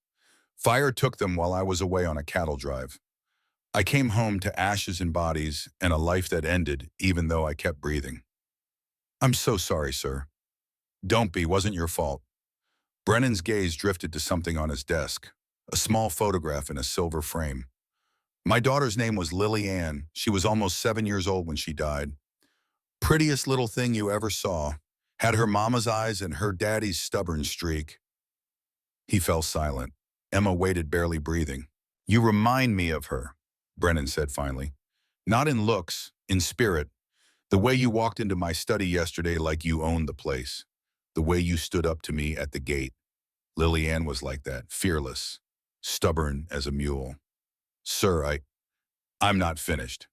Fire took them while I was away on a cattle drive. I came home to ashes and bodies and a life that ended even though I kept breathing." "I'm so sorry, sir." Don't be, wasn't your fault. Brennan's gaze drifted to something on his desk, a small photograph in a silver frame. My daughter's name was Lily Ann. She was almost 7 years old when she died. Prettiest little thing you ever saw. Had her mama's eyes and her daddy's stubborn streak. He fell silent. Emma waited, barely breathing. You remind me of her, Brennan said finally. Not in looks, in spirit. The way you walked into my study yesterday like you owned the place. The way you stood up to me at the gate. Lily Ann was like that, fearless, stubborn as a mule. Sir, I'm not finished.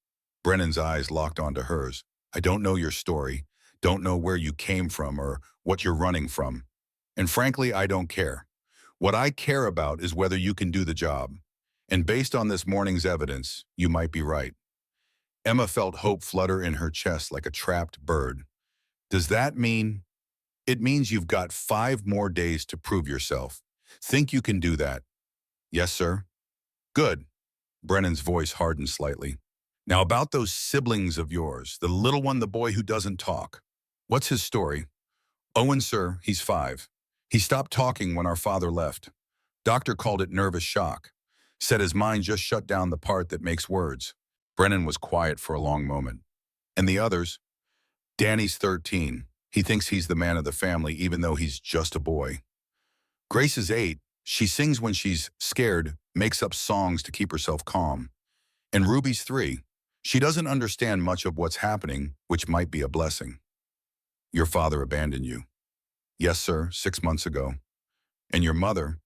Brennan's eyes locked onto hers. I don't know your story, don't know where you came from or what you're running from. And frankly, I don't care. What I care about is whether you can do the job. And based on this morning's evidence, you might be right. Emma felt hope flutter in her chest like a trapped bird. Does that mean? It means you've got 5 more days to prove yourself. Think you can do that? Yes, sir. Good. Brennan's voice hardened slightly. Now about those siblings of yours, the little one, the boy who doesn't talk. What's his story? Owen, sir, he's 5. He stopped talking when our father left. Doctor called it nervous shock. Said his mind just shut down the part that makes words. Brennan was quiet for a long moment. And the others? Danny's 13. He thinks he's the man of the family even though he's just a boy. Grace is 8. She sings when she's scared, makes up songs to keep herself calm. And Ruby's 3. She doesn't understand much of what's happening, which might be a blessing. Your father abandoned you. Yes, sir, 6 months ago. And your mother?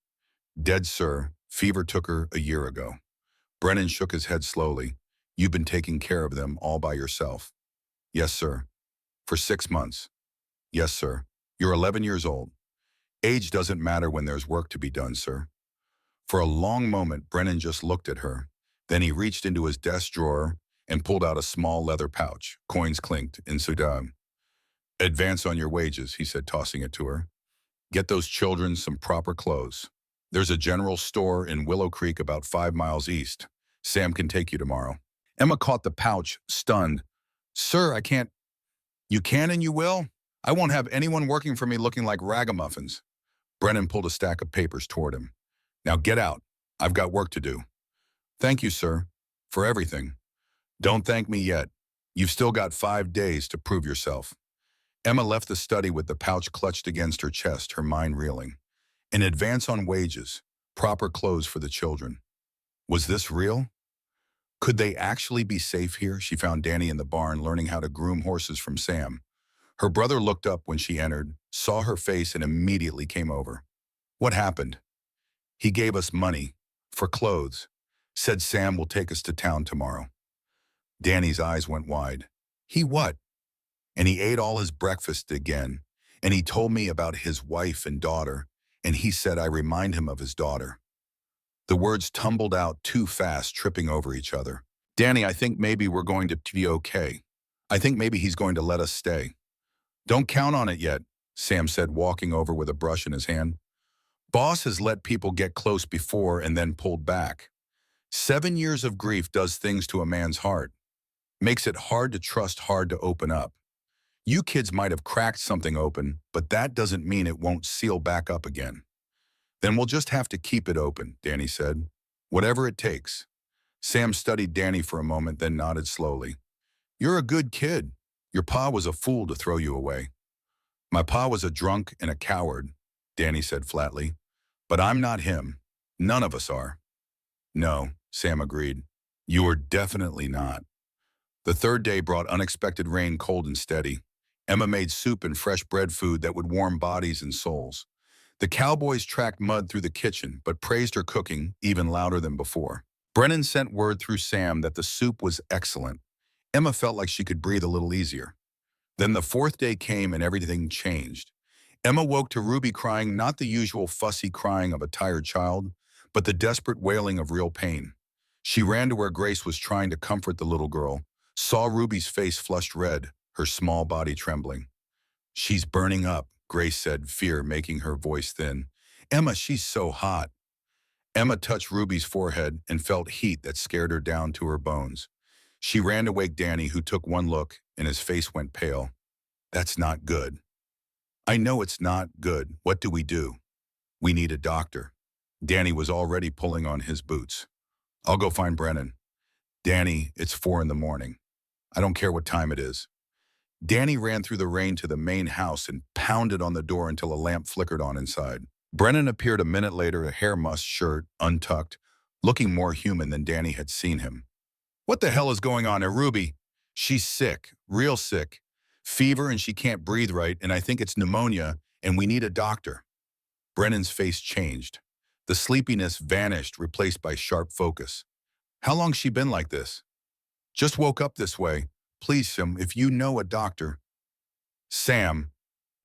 Dead, sir. Fever took her a year ago. Brennan shook his head slowly. You've been taking care of them all by yourself. Yes, sir. For 6 months. Yes, sir. You're 11 years old. Age doesn't matter when there's work to be done, sir. For a long moment, Brennan just looked at her. Then he reached into his desk drawer and pulled out a small leather pouch. Coins clinked in Sudan. Advance on your wages, he said, tossing it to her. Get those children some proper clothes. There's a general store in Willow Creek about 5 miles east. Sam can take you tomorrow. Emma caught the pouch, stunned. Sir, I can't. You can and you will? I won't have anyone working for me looking like ragamuffins. Brennan pulled a stack of papers toward him. Now get out. I've got work to do. Thank you, sir, for everything. Don't thank me yet. You've still got 5 days to prove yourself. Emma left the study with the pouch clutched against her chest, her mind reeling. An advance on wages, proper clothes for the children. Was this real? Could they actually be safe here? She found Danny in the barn learning how to groom horses from Sam. Her brother looked up when she entered, saw her face, and immediately came over. What happened? He gave us money for clothes. Said Sam will take us to town tomorrow. Danny's eyes went wide. He what? And he ate all his breakfast again. And he told me about his wife and daughter. And he said I remind him of his daughter. The words tumbled out too fast, tripping over each other. Danny, I think maybe we're going to be okay. I think maybe he's going to let us stay. Don't count on it yet, Sam said, walking over with a brush in his hand. Boss has let people get close before and then pulled back. 7 years of grief does things to a man's heart. Makes it hard to trust, hard to open up. You kids might have cracked something open, but that doesn't mean it won't seal back up again. Then we'll just have to keep it open, Danny said. Whatever it takes. Sam studied Danny for a moment, then nodded slowly. You're a good kid. Your pa was a fool to throw you away. My pa was a drunk and a coward, Danny said flatly. But I'm not him. None of us are. No, Sam agreed. You are definitely not. The third day brought unexpected rain, cold and steady. Emma made soup and fresh bread food that would warm bodies and souls. The Cowboys tracked mud through the kitchen, but praised her cooking even louder than before. Brennan sent word through Sam that the soup was excellent. Emma felt like she could breathe a little easier. Then the 4th day came and everything changed. Emma woke to Ruby crying, not the usual fussy crying of a tired child, but the desperate wailing of real pain. She ran to where Grace was trying to comfort the little girl, saw Ruby's face flushed red, her small body trembling. She's burning up, Grace said, fear making her voice thin. Emma, she's so hot. Emma touched Ruby's forehead and felt heat that scared her down to her bones. She ran to wake Danny, who took one look and his face went pale. That's not good. I know it's not good. What do we do? We need a doctor. Danny was already pulling on his boots. I'll go find Brennan. Danny, it's 4 in the morning. I don't care what time it is. Danny ran through the rain to the main house and pounded on the door until a lamp flickered on inside. Brennan appeared a minute later, a hair mussed shirt, untucked, looking more human than Danny had seen him. What the hell is going on here, Ruby? She's sick, real sick. Fever and she can't breathe right, and I think it's pneumonia, and we need a doctor. Brennan's face changed. The sleepiness vanished, replaced by sharp focus. How long's she been like this? Just woke up this way. Please, Sam, if you know a doctor. Sam.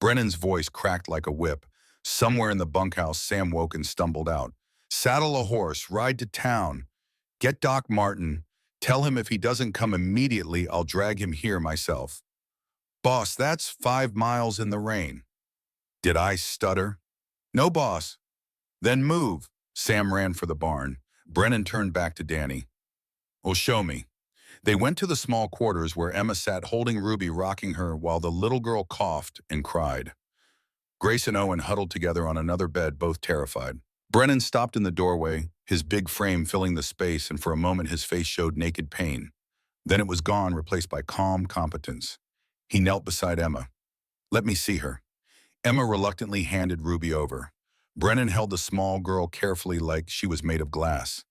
Brennan's voice cracked like a whip. Somewhere in the bunkhouse, Sam woke and stumbled out. Saddle a horse, ride to town. Get Doc Martin. Tell him if he doesn't come immediately, I'll drag him here myself. Boss, that's 5 miles in the rain. Did I stutter? No, boss. Then move. Sam ran for the barn. Brennan turned back to Danny. Well, show me. They went to the small quarters where Emma sat holding Ruby, rocking her while the little girl coughed and cried. Grace and Owen huddled together on another bed, both terrified. Brennan stopped in the doorway, his big frame filling the space, and for a moment his face showed naked pain. Then it was gone, replaced by calm competence. He knelt beside Emma. Let me see her. Emma reluctantly handed Ruby over. Brennan held the small girl carefully like she was made of glass.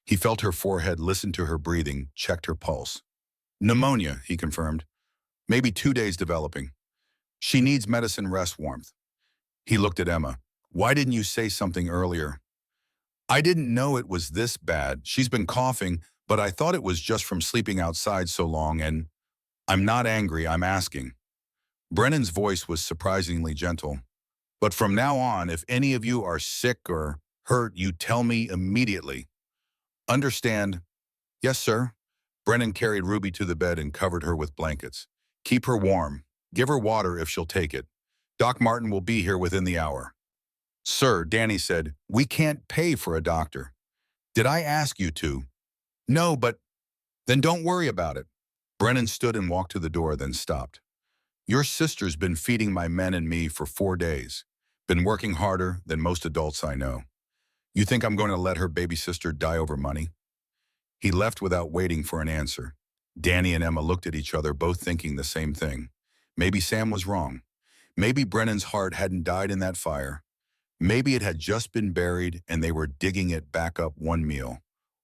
He felt her forehead, listened to her breathing, checked her pulse. Pneumonia, he confirmed. Maybe 2 days developing. She needs medicine, rest, warmth. He looked at Emma. Why didn't you say something earlier? I didn't know it was this bad. She's been coughing, but I thought it was just from sleeping outside so long, and I'm not angry, I'm asking. Brennan's voice was surprisingly gentle. But from now on, if any of you are sick or hurt, you tell me immediately. Understand? Yes, sir. Brennan carried Ruby to the bed and covered her with blankets. Keep her warm. Give her water if she'll take it. Doc Martin will be here within the hour. Sir, Danny said, we can't pay for a doctor. Did I ask you to? No, but then don't worry about it. Brennan stood and walked to the door, then stopped. Your sister's been feeding my men and me for 4 days. Been working harder than most adults I know. You think I'm going to let her baby sister die over money? He left without waiting for an answer. Danny and Emma looked at each other, both thinking the same thing. Maybe Sam was wrong. Maybe Brennan's heart hadn't died in that fire. Maybe it had just been buried and they were digging it back up, one meal,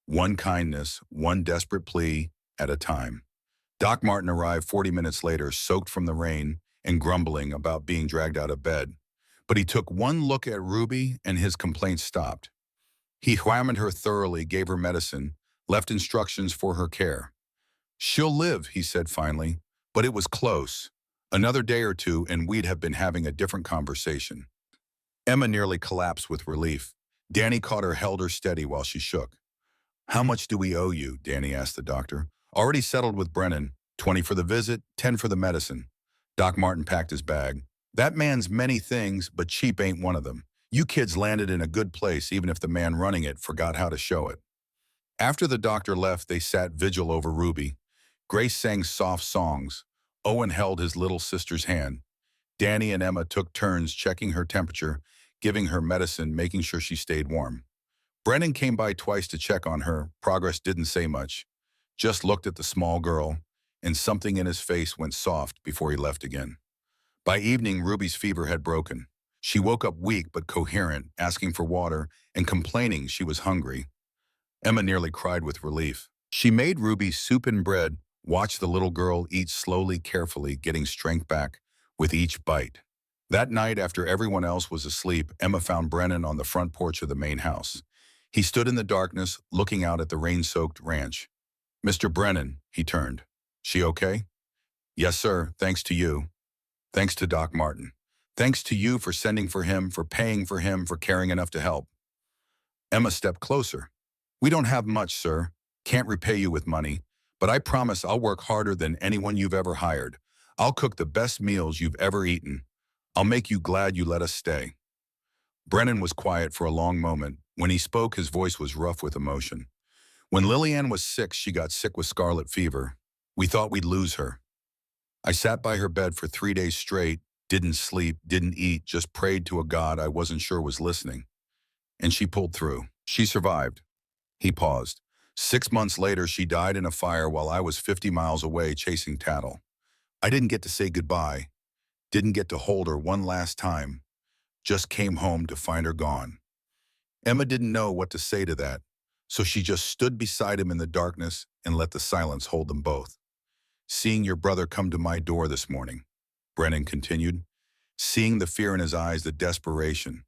one kindness, one desperate plea at a time. Doc Martin arrived 40 minutes later, soaked from the rain and grumbling about being dragged out of bed. But he took one look at Ruby and his complaints stopped. He examined her thoroughly, gave her medicine, left instructions for her care. She'll live, he said finally, but it was close. Another day or two and we'd have been having a different conversation. Emma nearly collapsed with relief. Danny caught her, held her steady while she shook. How much do we owe you? Danny asked the doctor. Already settled with Brennan. 20 for the visit, 10 for the medicine. Doc Martin packed his bag. That man's many things, but cheap ain't one of them. You kids landed in a good place, even if the man running it forgot how to show it. After the doctor left, they sat vigil over Ruby. Grace sang soft songs. Owen held his little sister's hand. Danny and Emma took turns checking her temperature, giving her medicine, making sure she stayed warm. Brennan came by twice to check on her. Progress didn't say much. Just looked at the small girl, and something in his face went soft before he left again. By evening, Ruby's fever had broken. She woke up weak but coherent, asking for water and complaining she was hungry. Emma nearly cried with relief. She made Ruby soup and bread, watched the little girl eat slowly, carefully, getting strength back with each bite. That night, after everyone else was asleep, Emma found Brennan on the front porch of the main house. He stood in the darkness, looking out at the rain-soaked ranch. Mr. Brennan, he turned. She okay? Yes, sir, thanks to you. Thanks to Doc Martin. Thanks to you for sending for him, for paying for him, for caring enough to help. Emma stepped closer. We don't have much, sir. Can't repay you with money, but I promise I'll work harder than anyone you've ever hired. I'll cook the best meals you've ever eaten. I'll make you glad you let us stay. Brennan was quiet for a long moment. When he spoke, his voice was rough with emotion. When Lillian was sick, she got sick with scarlet fever. We thought we'd lose her. I sat by her bed for 3 days straight, Didn't sleep, didn't eat, just prayed to a God I wasn't sure was listening. And she pulled through. She survived. He paused. 6 months later, she died in a fire while I was 50 miles away chasing cattle. I didn't get to say goodbye, didn't get to hold her one last time, just came home to find her gone. Emma didn't know what to say to that, so she just stood beside him in the darkness and let the silence hold them both. Seeing your brother come to my door this morning, Brennan continued, seeing the fear in his eyes, the desperation.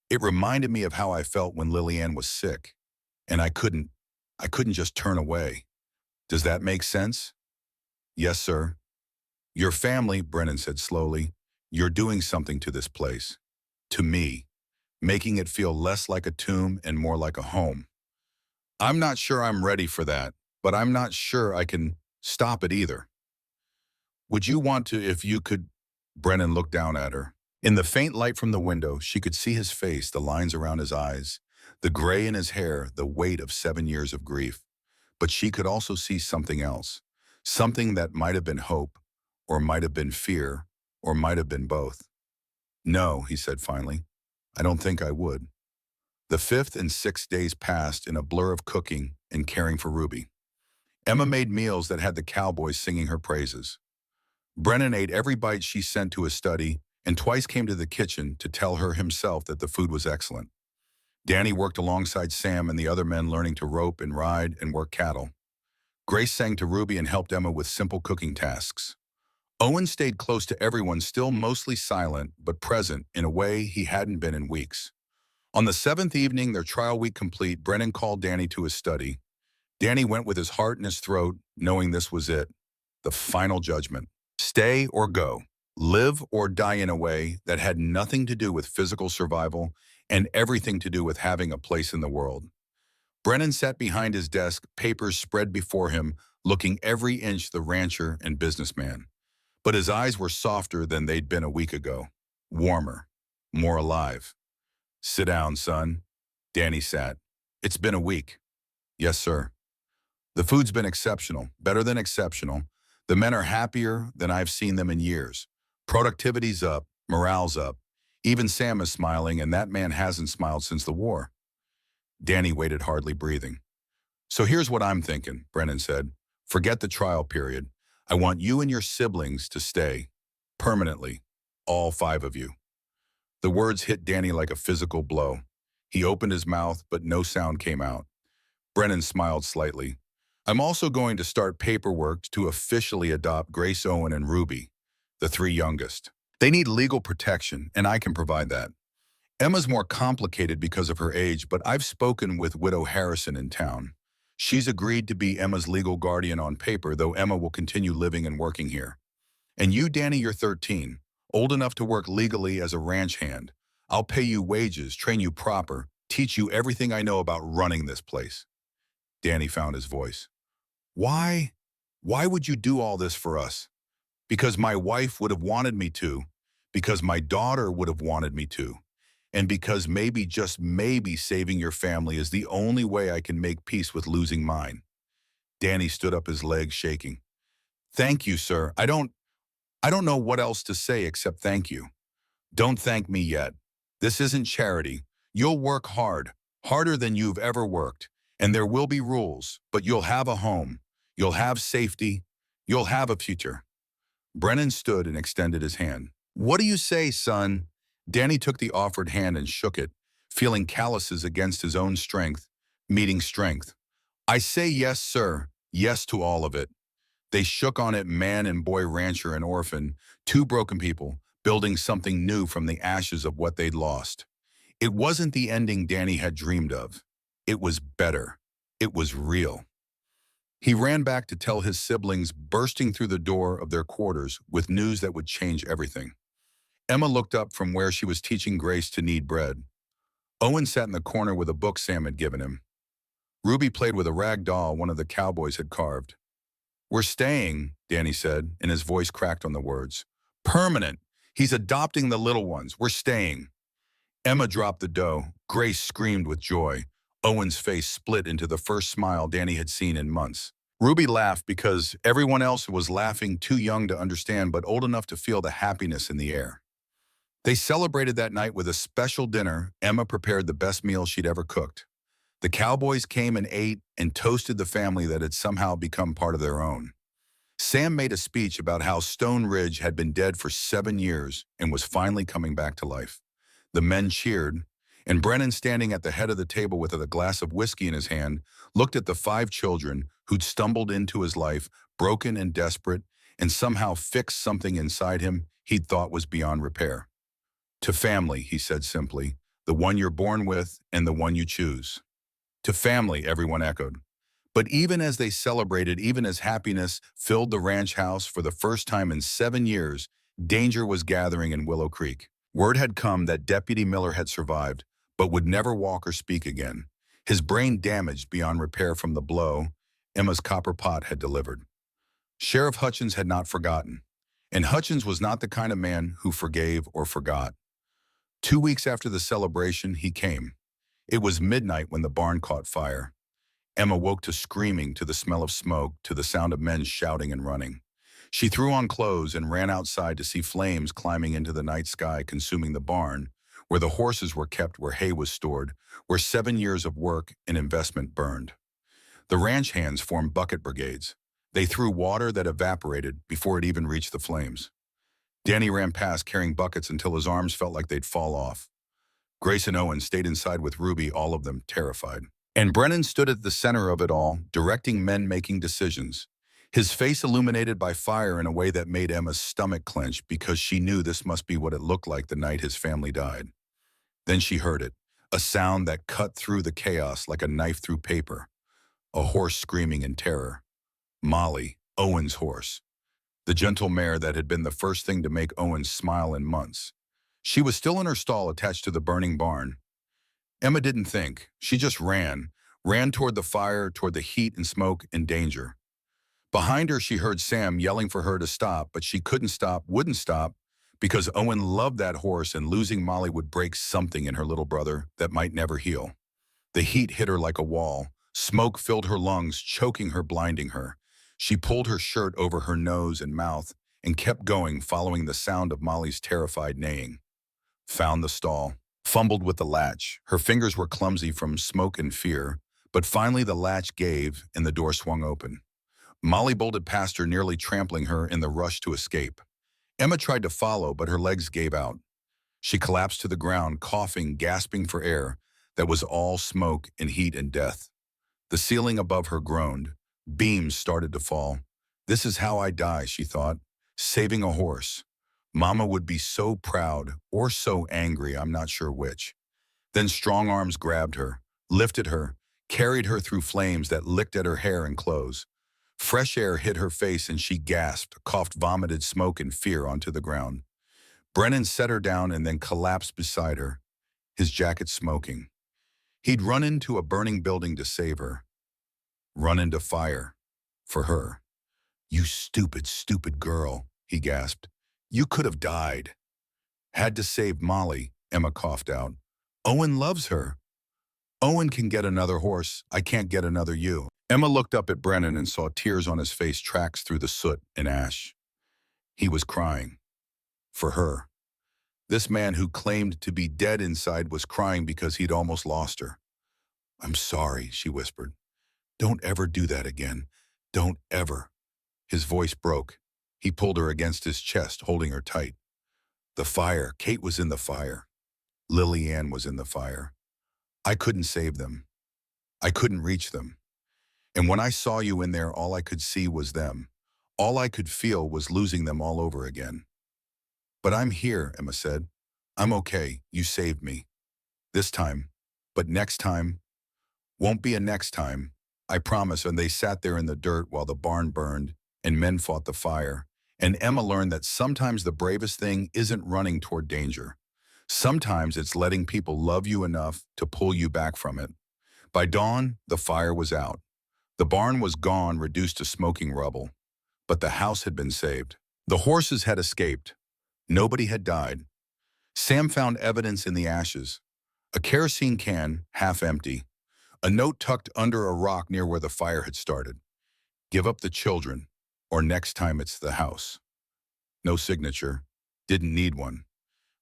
It reminded me of how I felt when Lillian was sick, and I couldn't just turn away. Does that make sense? Yes, sir. Your family, Brennan said slowly, you're doing something to this place. To me, making it feel less like a tomb and more like a home. I'm not sure I'm ready for that, but I'm not sure I can stop it either. Would you want to if you could? Brennan looked down at her. In the faint light from the window, she could see his face, the lines around his eyes, the gray in his hair, the weight of 7 years of grief. But she could also see something else, something that might have been hope, or might have been fear, or might have been both. No, he said finally, I don't think I would. The 5th and 6th days passed in a blur of cooking and caring for Ruby. Emma made meals that had the cowboys singing her praises. Brennan ate every bite she sent to his study and twice came to the kitchen to tell her himself that the food was excellent. Danny worked alongside Sam and the other men learning to rope and ride and work cattle. Grace sang to Ruby and helped Emma with simple cooking tasks. Owen stayed close to everyone, still mostly silent but present in a way he hadn't been in weeks. On the 7th evening, their trial week complete, Brennan called Danny to his study. Danny went with his heart in his throat, knowing this was it, the final judgment. Stay or go, live or die in a way that had nothing to do with physical survival and everything to do with having a place in the world. Brennan sat behind his desk, papers spread before him, looking every inch the rancher and businessman. But his eyes were softer than they'd been a week ago, warmer, more alive. Sit down, son. Danny sat. It's been a week. Yes, sir. The food's been exceptional, better than exceptional. The men are happier than I've seen them in years. Productivity's up, morale's up. Even Sam is smiling, and that man hasn't smiled since the war. Danny waited, hardly breathing. So here's what I'm thinking, Brennan said. Forget the trial period. I want you and your siblings to stay. Permanently. All 5 of you. The words hit Danny like a physical blow. He opened his mouth, but no sound came out. Brennan smiled slightly. I'm also going to start paperwork to officially adopt Grace, Owen, and Ruby, the 3 youngest. They need legal protection, and I can provide that. Emma's more complicated because of her age, but I've spoken with Widow Harrison in town. She's agreed to be Emma's legal guardian on paper, though Emma will continue living and working here. And you, Danny, you're 13, old enough to work legally as a ranch hand. I'll pay you wages, train you proper, teach you everything I know about running this place. Danny found his voice. Why? Why would you do all this for us? Because my wife would have wanted me to, because my daughter would have wanted me to, and because maybe, just maybe, saving your family is the only way I can make peace with losing mine. Danny stood up, his legs shaking. Thank you, sir. I don't know what else to say except thank you. Don't thank me yet. This isn't charity. You'll work hard, harder than you've ever worked, and there will be rules, but you'll have a home. You'll have safety. You'll have a future. Brennan stood and extended his hand. What do you say, son? Danny took the offered hand and shook it, feeling calluses against his own strength, meeting strength. I say yes, sir. Yes to all of it. They shook on it, man and boy, rancher and orphan, 2 broken people, building something new from the ashes of what they'd lost. It wasn't the ending Danny had dreamed of. It was better. It was real. He ran back to tell his siblings, bursting through the door of their quarters with news that would change everything. Emma looked up from where she was teaching Grace to knead bread. Owen sat in the corner with a book Sam had given him. Ruby played with a rag doll one of the cowboys had carved. We're staying, Danny said, and his voice cracked on the words. Permanent. He's adopting the little ones. We're staying. Emma dropped the dough. Grace screamed with joy. Owen's face split into the first smile Danny had seen in months. Ruby laughed because everyone else was laughing, too young to understand but old enough to feel the happiness in the air. They celebrated that night with a special dinner. Emma prepared the best meal she'd ever cooked. The Cowboys came and ate and toasted the family that had somehow become part of their own. Sam made a speech about how Stone Ridge had been dead for 7 years and was finally coming back to life. The men cheered, and Brennan, standing at the head of the table with a glass of whiskey in his hand, looked at the 5 children who'd stumbled into his life, broken and desperate, and somehow fixed something inside him he'd thought was beyond repair. To family, he said simply, the one you're born with and the one you choose. To family, everyone echoed. But even as they celebrated, even as happiness filled the ranch house for the first time in 7 years, danger was gathering in Willow Creek. Word had come that Deputy Miller had survived, but would never walk or speak again. His brain damaged beyond repair from the blow Emma's copper pot had delivered. Sheriff Hutchins had not forgotten, and Hutchins was not the kind of man who forgave or forgot. 2 weeks after the celebration, he came. It was midnight when the barn caught fire. Emma woke to screaming, to the smell of smoke, to the sound of men shouting and running. She threw on clothes and ran outside to see flames climbing into the night sky, consuming the barn, where the horses were kept, where hay was stored, where 7 years of work and investment burned. The ranch hands formed bucket brigades. They threw water that evaporated before it even reached the flames. Danny ran past carrying buckets until his arms felt like they'd fall off. Grace and Owen stayed inside with Ruby, all of them terrified. And Brennan stood at the center of it all, directing men making decisions. His face illuminated by fire in a way that made Emma's stomach clench because she knew this must be what it looked like the night his family died. Then she heard it, a sound that cut through the chaos like a knife through paper. A horse screaming in terror. Molly, Owen's horse. The gentle mare that had been the first thing to make Owen smile in months. She was still in her stall attached to the burning barn. Emma didn't think. She just ran toward the fire, toward the heat and smoke and danger. Behind her, she heard Sam yelling for her to stop, but she couldn't stop, wouldn't stop, because Owen loved that horse and losing Molly would break something in her little brother that might never heal. The heat hit her like a wall. Smoke filled her lungs, choking her, blinding her. She pulled her shirt over her nose and mouth and kept going, following the sound of Molly's terrified neighing. Found the stall. Fumbled with the latch. Her fingers were clumsy from smoke and fear, but finally the latch gave and the door swung open. Molly bolted past her, nearly trampling her in the rush to escape. Emma tried to follow, but her legs gave out. She collapsed to the ground, coughing, gasping for air that was all smoke and heat and death. The ceiling above her groaned. Beams started to fall. This is how I die, she thought, saving a horse. Mama would be so proud, or so angry, I'm not sure which. Then strong arms grabbed her, lifted her, carried her through flames that licked at her hair and clothes. Fresh air hit her face and she gasped, coughed, vomited smoke and fear onto the ground. Brennan set her down and then collapsed beside her, his jacket smoking. He'd run into a burning building to save her. Run into fire. For her. You stupid, stupid girl, he gasped. You could have died. Had to save Molly, Emma coughed out. Owen loves her. Owen can get another horse. I can't get another you. Emma looked up at Brennan and saw tears on his face, tracks through the soot and ash. He was crying. For her. This man who claimed to be dead inside was crying because he'd almost lost her. I'm sorry, she whispered. Don't ever do that again. Don't ever. His voice broke. He pulled her against his chest, holding her tight. The fire. Kate was in the fire. Lily Ann was in the fire. I couldn't save them. I couldn't reach them. And when I saw you in there, all I could see was them. All I could feel was losing them all over again. But I'm here, Emma said. I'm okay. You saved me. This time. But next time. Won't be a next time. I promise. And they sat there in the dirt while the barn burned and men fought the fire. And Emma learned that sometimes the bravest thing isn't running toward danger. Sometimes it's letting people love you enough to pull you back from it. By dawn, the fire was out. The barn was gone, reduced to smoking rubble. But the house had been saved. The horses had escaped. Nobody had died. Sam found evidence in the ashes. A kerosene can, half empty. A note tucked under a rock near where the fire had started. Give up the children, or next time it's the house. No signature. Didn't need one.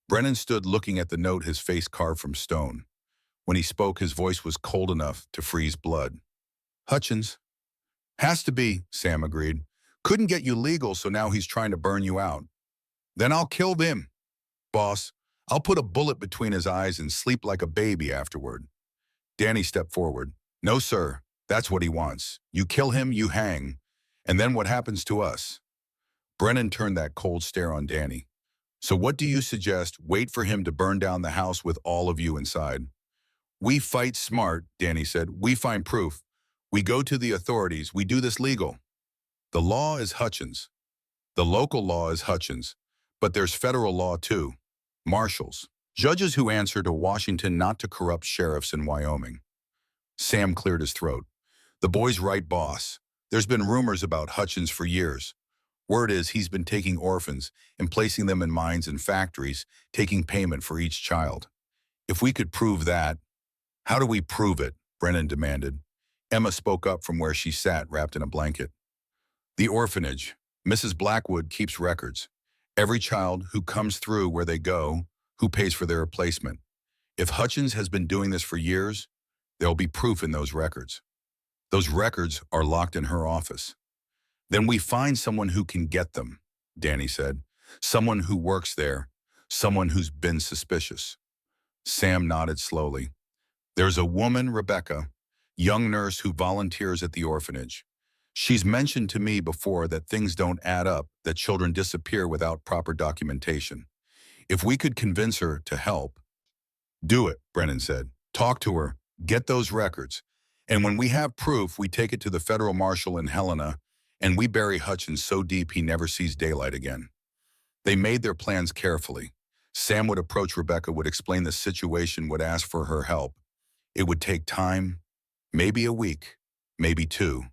Brennan stood looking at the note, his face carved from stone. When he spoke, his voice was cold enough to freeze blood. Hutchins. Has to be, Sam agreed. Couldn't get you legal, so now he's trying to burn you out. Then I'll kill him, boss. I'll put a bullet between his eyes and sleep like a baby afterward. Danny stepped forward. No, sir. That's what he wants. You kill him, you hang. And then what happens to us? Brennan turned that cold stare on Danny. So what do you suggest? Wait for him to burn down the house with all of you inside? We fight smart, Danny said. We find proof. We go to the authorities. We do this legal. The law is Hutchins. The local law is Hutchins. But there's federal law too. Marshals. Judges who answer to Washington, not to corrupt sheriffs in Wyoming. Sam cleared his throat. The boy's right, boss. There's been rumors about Hutchins for years. Word is he's been taking orphans and placing them in mines and factories, taking payment for each child. If we could prove that. How do we prove it? Brennan demanded. Emma spoke up from where she sat, wrapped in a blanket. The orphanage. Mrs. Blackwood keeps records. Every child who comes through where they go, who pays for their replacement. If Hutchins has been doing this for years, there'll be proof in those records. Those records are locked in her office. Then we find someone who can get them, Danny said. Someone who works there, someone who's been suspicious. Sam nodded slowly. There's a woman, Rebecca, young nurse who volunteers at the orphanage. She's mentioned to me before that things don't add up, that children disappear without proper documentation. If we could convince her to help. Do it, Brennan said. Talk to her, get those records. And when we have proof, we take it to the federal marshal in Helena, and we bury Hutchins so deep he never sees daylight again. They made their plans carefully. Sam would approach Rebecca, would explain the situation, would ask for her help. It would take time, maybe a week, maybe two.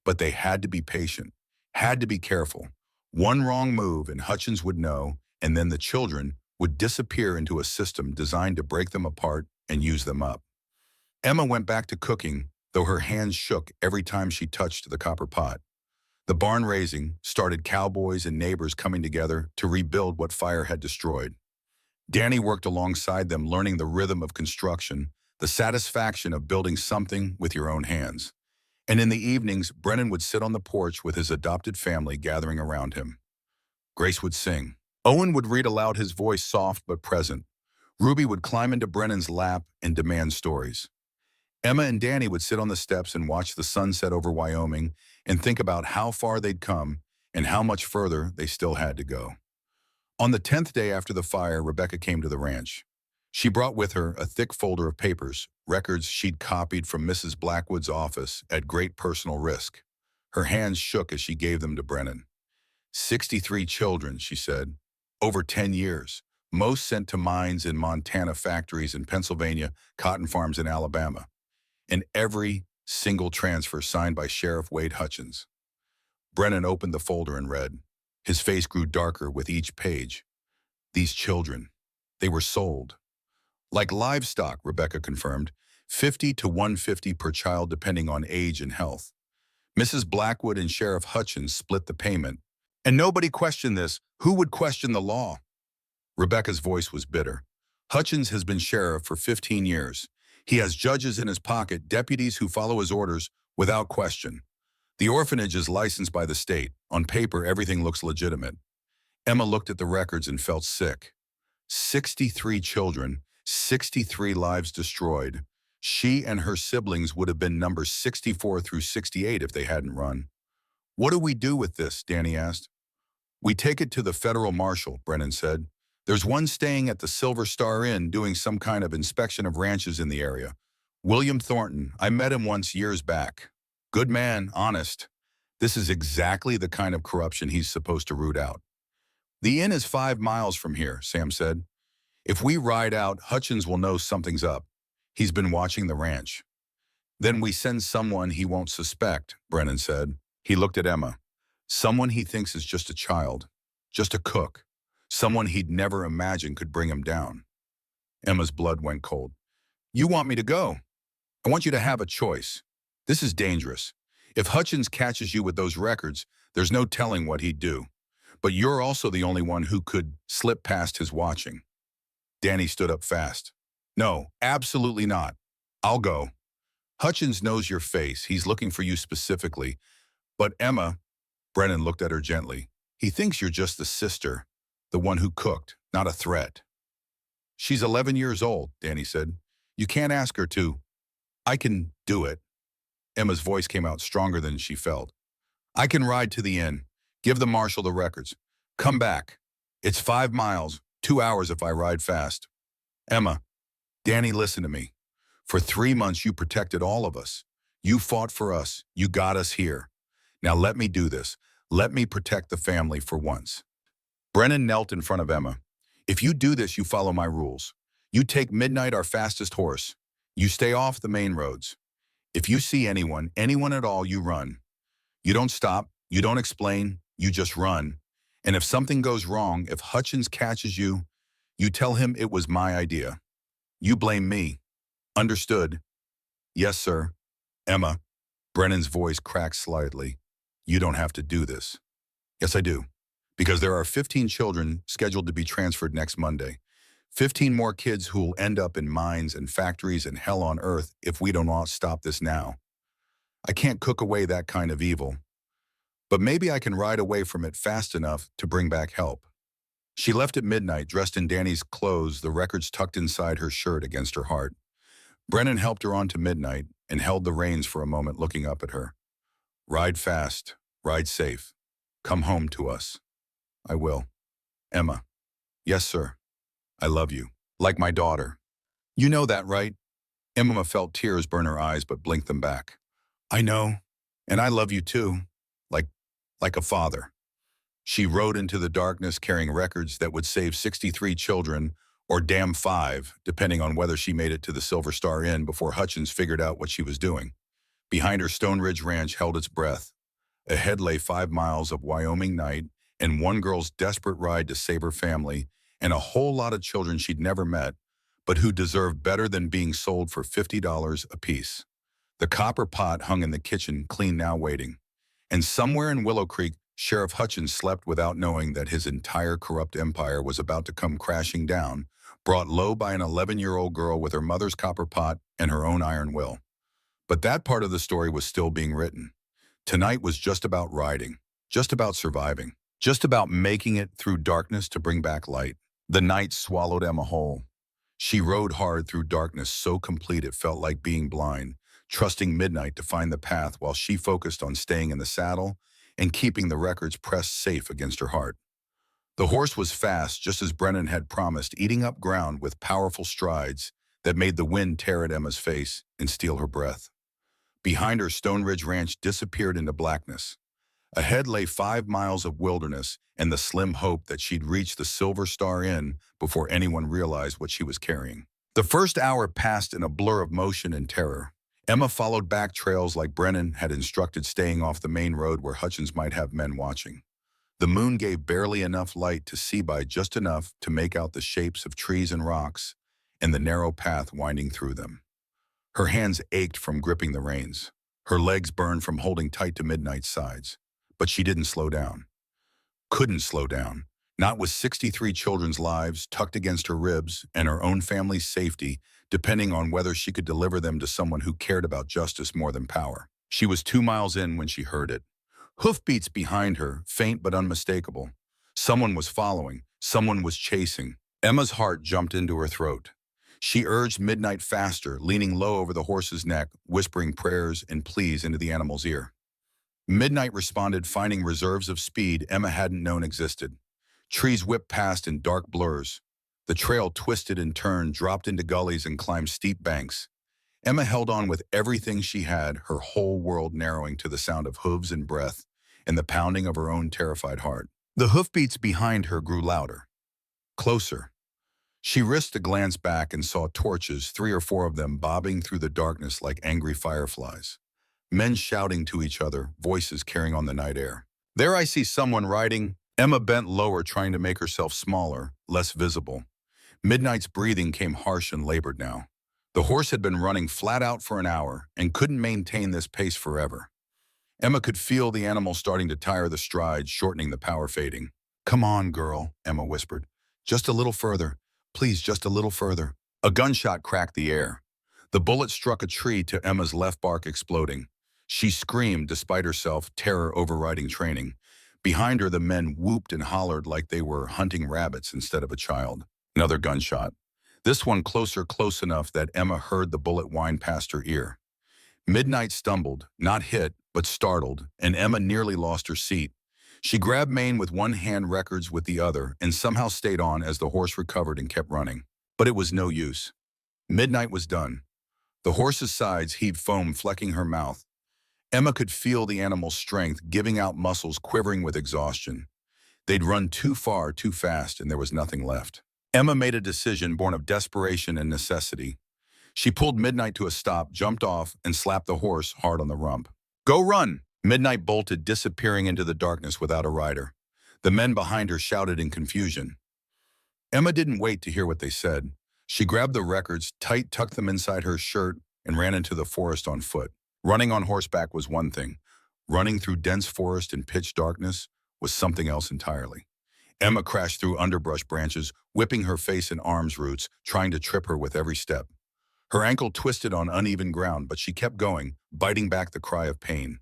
But they had to be patient, had to be careful. One wrong move and Hutchins would know, and then the children would disappear into a system designed to break them apart and use them up. Emma went back to cooking, though her hands shook every time she touched the copper pot. The barn raising started, cowboys and neighbors coming together to rebuild what fire had destroyed. Danny worked alongside them, learning the rhythm of construction, the satisfaction of building something with your own hands. And in the evenings, Brennan would sit on the porch with his adopted family gathering around him. Grace would sing. Owen would read aloud, his voice soft but present. Ruby would climb into Brennan's lap and demand stories. Emma and Danny would sit on the steps and watch the sunset over Wyoming and think about how far they'd come and how much further they still had to go. On the 10th day after the fire, Rebecca came to the ranch. She brought with her a thick folder of papers, records she'd copied from Mrs. Blackwood's office at great personal risk. Her hands shook as she gave them to Brennan. 63 children, she said, over 10 years, most sent to mines in Montana, factories in Pennsylvania, cotton farms in Alabama, and every single transfer signed by Sheriff Wade Hutchins. Brennan opened the folder and read. His face grew darker with each page. These children, they were sold. Like livestock, Rebecca confirmed, 50 to 150 per child depending on age and health. Mrs. Blackwood and Sheriff Hutchins split the payment. And nobody questioned this. Who would question the law? Rebecca's voice was bitter. Hutchins has been sheriff for 15 years. He has judges in his pocket, deputies who follow his orders without question. The orphanage is licensed by the state. On paper, everything looks legitimate. Emma looked at the records and felt sick. 63 children, 63 lives destroyed. She and her siblings would have been numbers 64 through 68 if they hadn't run. What do we do with this? Danny asked. We take it to the federal marshal, Brennan said. There's one staying at the Silver Star Inn doing some kind of inspection of ranches in the area. William Thornton, I met him once years back. Good man, honest. This is exactly the kind of corruption he's supposed to root out. The inn is 5 miles from here, Sam said. If we ride out, Hutchins will know something's up. He's been watching the ranch. Then we send someone he won't suspect, Brennan said. He looked at Emma. Someone he thinks is just a child, just a cook, someone he'd never imagined could bring him down. Emma's blood went cold. You want me to go? I want you to have a choice. This is dangerous. If Hutchins catches you with those records, there's no telling what he'd do. But you're also the only one who could slip past his watching. Danny stood up fast. No, absolutely not. I'll go. Hutchins knows your face. He's looking for you specifically. But Emma, Brennan looked at her gently. He thinks you're just the sister, the one who cooked, not a threat. She's 11 years old, Danny said. You can't ask her to. I can do it. Emma's voice came out stronger than she felt. I can ride to the inn. Give the marshal the records. Come back. It's 5 miles, 2 hours if I ride fast. Emma, Danny, listen to me. For 3 months, you protected all of us. You fought for us. You got us here. Now let me do this. Let me protect the family for once. Brennan knelt in front of Emma. If you do this, you follow my rules. You take Midnight, our fastest horse. You stay off the main roads. If you see anyone at all, you run. You don't stop. You don't explain. You just run. And if something goes wrong, if Hutchins catches you, you tell him it was my idea. You blame me. Understood? Yes, sir. Emma, Brennan's voice cracked slightly. You don't have to do this. Yes, I do. Because there are 15 children scheduled to be transferred next Monday. 15 more kids who will end up in mines and factories and hell on earth if we do not stop this now. I can't cook away that kind of evil. But maybe I can ride away from it fast enough to bring back help. She left at midnight, dressed in Danny's clothes, the records tucked inside her shirt against her heart. Brennan helped her on to Midnight and held the reins for a moment, looking up at her. Ride fast, ride safe. Come home to us. I will. Emma. Yes, sir. I love you. Like my daughter. You know that, right? Emma felt tears burn her eyes but blinked them back. I know. And I love you too. Like a father. She rode into the darkness carrying records that would save 63 children, or damn 5, depending on whether she made it to the Silver Star Inn before Hutchins figured out what she was doing. Behind her, Stone Ridge Ranch held its breath. Ahead lay 5 miles of Wyoming night and one girl's desperate ride to save her family and a whole lot of children she'd never met, but who deserved better than being sold for $50 apiece. The copper pot hung in the kitchen, clean now waiting. And somewhere in Willow Creek, Sheriff Hutchins slept without knowing that his entire corrupt empire was about to come crashing down, brought low by an 11-year-old girl with her mother's copper pot and her own iron will. But that part of the story was still being written. Tonight was just about riding, just about surviving, just about making it through darkness to bring back light. The night swallowed Emma whole. She rode hard through darkness so complete it felt like being blind, trusting Midnight to find the path while she focused on staying in the saddle and keeping the records pressed safe against her heart. The horse was fast, just as Brennan had promised, eating up ground with powerful strides that made the wind tear at Emma's face and steal her breath. Behind her, Stone Ridge Ranch disappeared into blackness. Ahead lay 5 miles of wilderness and the slim hope that she'd reach the Silver Star Inn before anyone realized what she was carrying. The first hour passed in a blur of motion and terror. Emma followed back trails like Brennan had instructed, staying off the main road where Hutchins might have men watching. The moon gave barely enough light to see by, just enough to make out the shapes of trees and rocks and the narrow path winding through them. Her hands ached from gripping the reins. Her legs burned from holding tight to Midnight's sides. But she didn't slow down. Couldn't slow down. Not with 63 children's lives tucked against her ribs and her own family's safety, depending on whether she could deliver them to someone who cared about justice more than power. She was 2 miles in when she heard it. Hoofbeats behind her, faint but unmistakable. Someone was following. Someone was chasing. Emma's heart jumped into her throat. She urged Midnight faster, leaning low over the horse's neck, whispering prayers and pleas into the animal's ear. Midnight responded, finding reserves of speed Emma hadn't known existed. Trees whipped past in dark blurs. The trail twisted and turned, dropped into gullies and climbed steep banks. Emma held on with everything she had, her whole world narrowing to the sound of hooves and breath and the pounding of her own terrified heart. The hoofbeats behind her grew louder, closer. She risked a glance back and saw torches, 3 or 4 of them bobbing through the darkness like angry fireflies. Men shouting to each other, voices carrying on the night air. There I see someone riding. Emma bent lower, trying to make herself smaller, less visible. Midnight's breathing came harsh and labored now. The horse had been running flat out for an hour and couldn't maintain this pace forever. Emma could feel the animal starting to tire the stride, shortening the power fading. "Come on, girl," Emma whispered. "Just a little further. Please, just a little further." A gunshot cracked the air. The bullet struck a tree to Emma's left bark exploding. She screamed despite herself, terror overriding training. Behind her, the men whooped and hollered like they were hunting rabbits instead of a child. Another gunshot. This one closer, close enough that Emma heard the bullet whine past her ear. Midnight stumbled, not hit, but startled, and Emma nearly lost her seat. She grabbed mane with one hand, records with the other, and somehow stayed on as the horse recovered and kept running. But it was no use. Midnight was done. The horse's sides heaved, foam flecking her mouth. Emma could feel the animal's strength, giving out muscles quivering with exhaustion. They'd run too far, too fast, and there was nothing left. Emma made a decision born of desperation and necessity. She pulled Midnight to a stop, jumped off, and slapped the horse hard on the rump. "Go run!" Midnight bolted, disappearing into the darkness without a rider. The men behind her shouted in confusion. Emma didn't wait to hear what they said. She grabbed the records, tight tucked them inside her shirt, and ran into the forest on foot. Running on horseback was one thing. Running through dense forest and pitch darkness was something else entirely. Emma crashed through underbrush branches, whipping her face and arms roots, trying to trip her with every step. Her ankle twisted on uneven ground, but she kept going, biting back the cry of pain.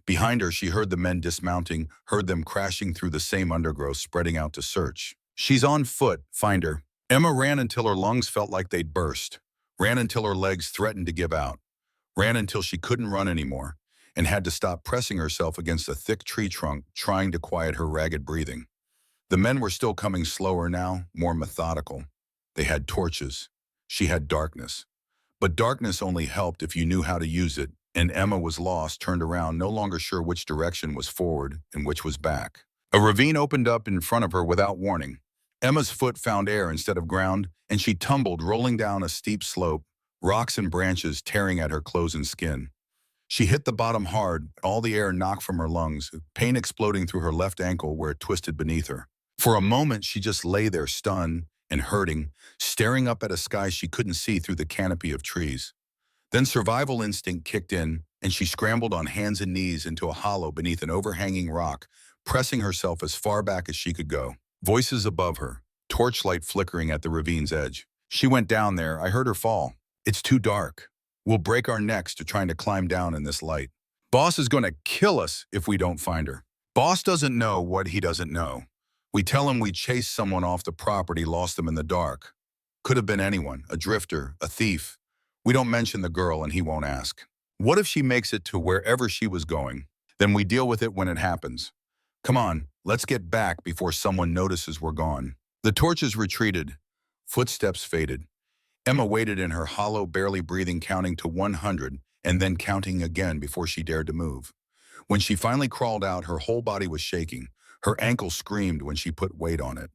Behind her, she heard the men dismounting, heard them crashing through the same undergrowth, spreading out to search. "She's on foot, find her." Emma ran until her lungs felt like they'd burst, ran until her legs threatened to give out, ran until she couldn't run anymore, and had to stop pressing herself against a thick tree trunk, trying to quiet her ragged breathing. The men were still coming slower now, more methodical. They had torches. She had darkness. But darkness only helped if you knew how to use it, and Emma was lost, turned around, no longer sure which direction was forward and which was back. A ravine opened up in front of her without warning. Emma's foot found air instead of ground, and she tumbled, rolling down a steep slope, rocks and branches tearing at her clothes and skin. She hit the bottom hard, all the air knocked from her lungs, pain exploding through her left ankle where it twisted beneath her. For a moment, she just lay there, stunned and hurting, staring up at a sky she couldn't see through the canopy of trees. Then survival instinct kicked in, and she scrambled on hands and knees into a hollow beneath an overhanging rock, pressing herself as far back as she could go. Voices above her, torchlight flickering at the ravine's edge. "She went down there. I heard her fall. It's too dark. We'll break our necks to trying to climb down in this light. Boss is going to kill us if we don't find her. Boss doesn't know what he doesn't know. We tell him we chased someone off the property, lost them in the dark. Could have been anyone, a drifter, a thief. We don't mention the girl and he won't ask. What if she makes it to wherever she was going? Then we deal with it when it happens. Come on, let's get back before someone notices we're gone." The torches retreated. Footsteps faded. Emma waited in her hollow, barely breathing, counting to 100 and then counting again before she dared to move. When she finally crawled out, her whole body was shaking. Her ankle screamed when she put weight on it.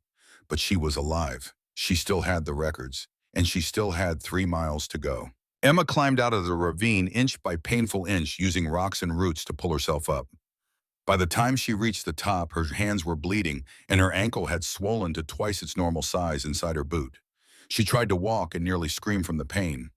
But she was alive. She still had the records, and she still had 3 miles to go. Emma climbed out of the ravine inch by painful inch, using rocks and roots to pull herself up. By the time she reached the top, her hands were bleeding, and her ankle had swollen to twice its normal size inside her boot. She tried to walk and nearly screamed from the pain.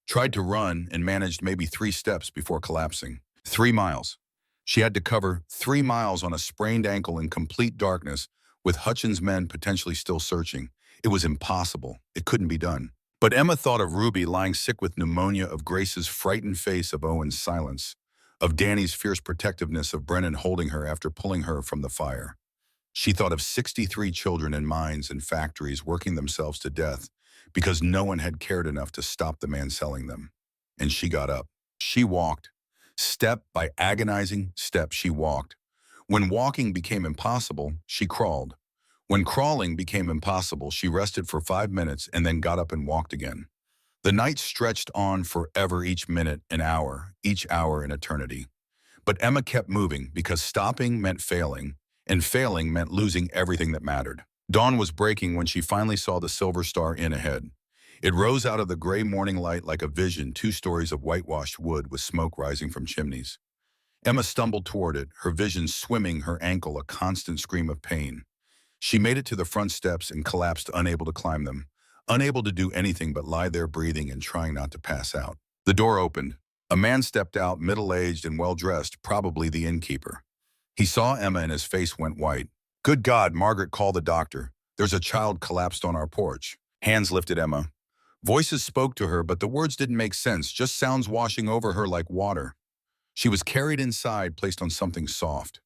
Tried to run and managed maybe 3 steps before collapsing. 3 miles. She had to cover 3 miles on a sprained ankle in complete darkness, with Hutchins' men potentially still searching. It was impossible. It couldn't be done. But Emma thought of Ruby lying sick with pneumonia, of Grace's frightened face, of Owen's silence, of Danny's fierce protectiveness, of Brennan holding her after pulling her from the fire. She thought of 63 children in mines and factories working themselves to death because no one had cared enough to stop the man selling them. And she got up. She walked. Step by agonizing step, she walked. When walking became impossible, she crawled. When crawling became impossible, she rested for 5 minutes and then got up and walked again. The night stretched on forever, each minute an hour, each hour an eternity. But Emma kept moving because stopping meant failing, and failing meant losing everything that mattered. Dawn was breaking when she finally saw the Silver Star Inn ahead. It rose out of the gray morning light like a vision, 2 stories of whitewashed wood with smoke rising from chimneys. Emma stumbled toward it, her vision swimming, her ankle a constant scream of pain. She made it to the front steps and collapsed, unable to climb them, unable to do anything but lie there breathing and trying not to pass out. The door opened. A man stepped out, middle-aged and well-dressed, probably the innkeeper. He saw Emma and his face went white. "Good God, Margaret, call the doctor. There's a child collapsed on our porch." Hands lifted Emma. Voices spoke to her, but the words didn't make sense, just sounds washing over her like water. She was carried inside, placed on something soft.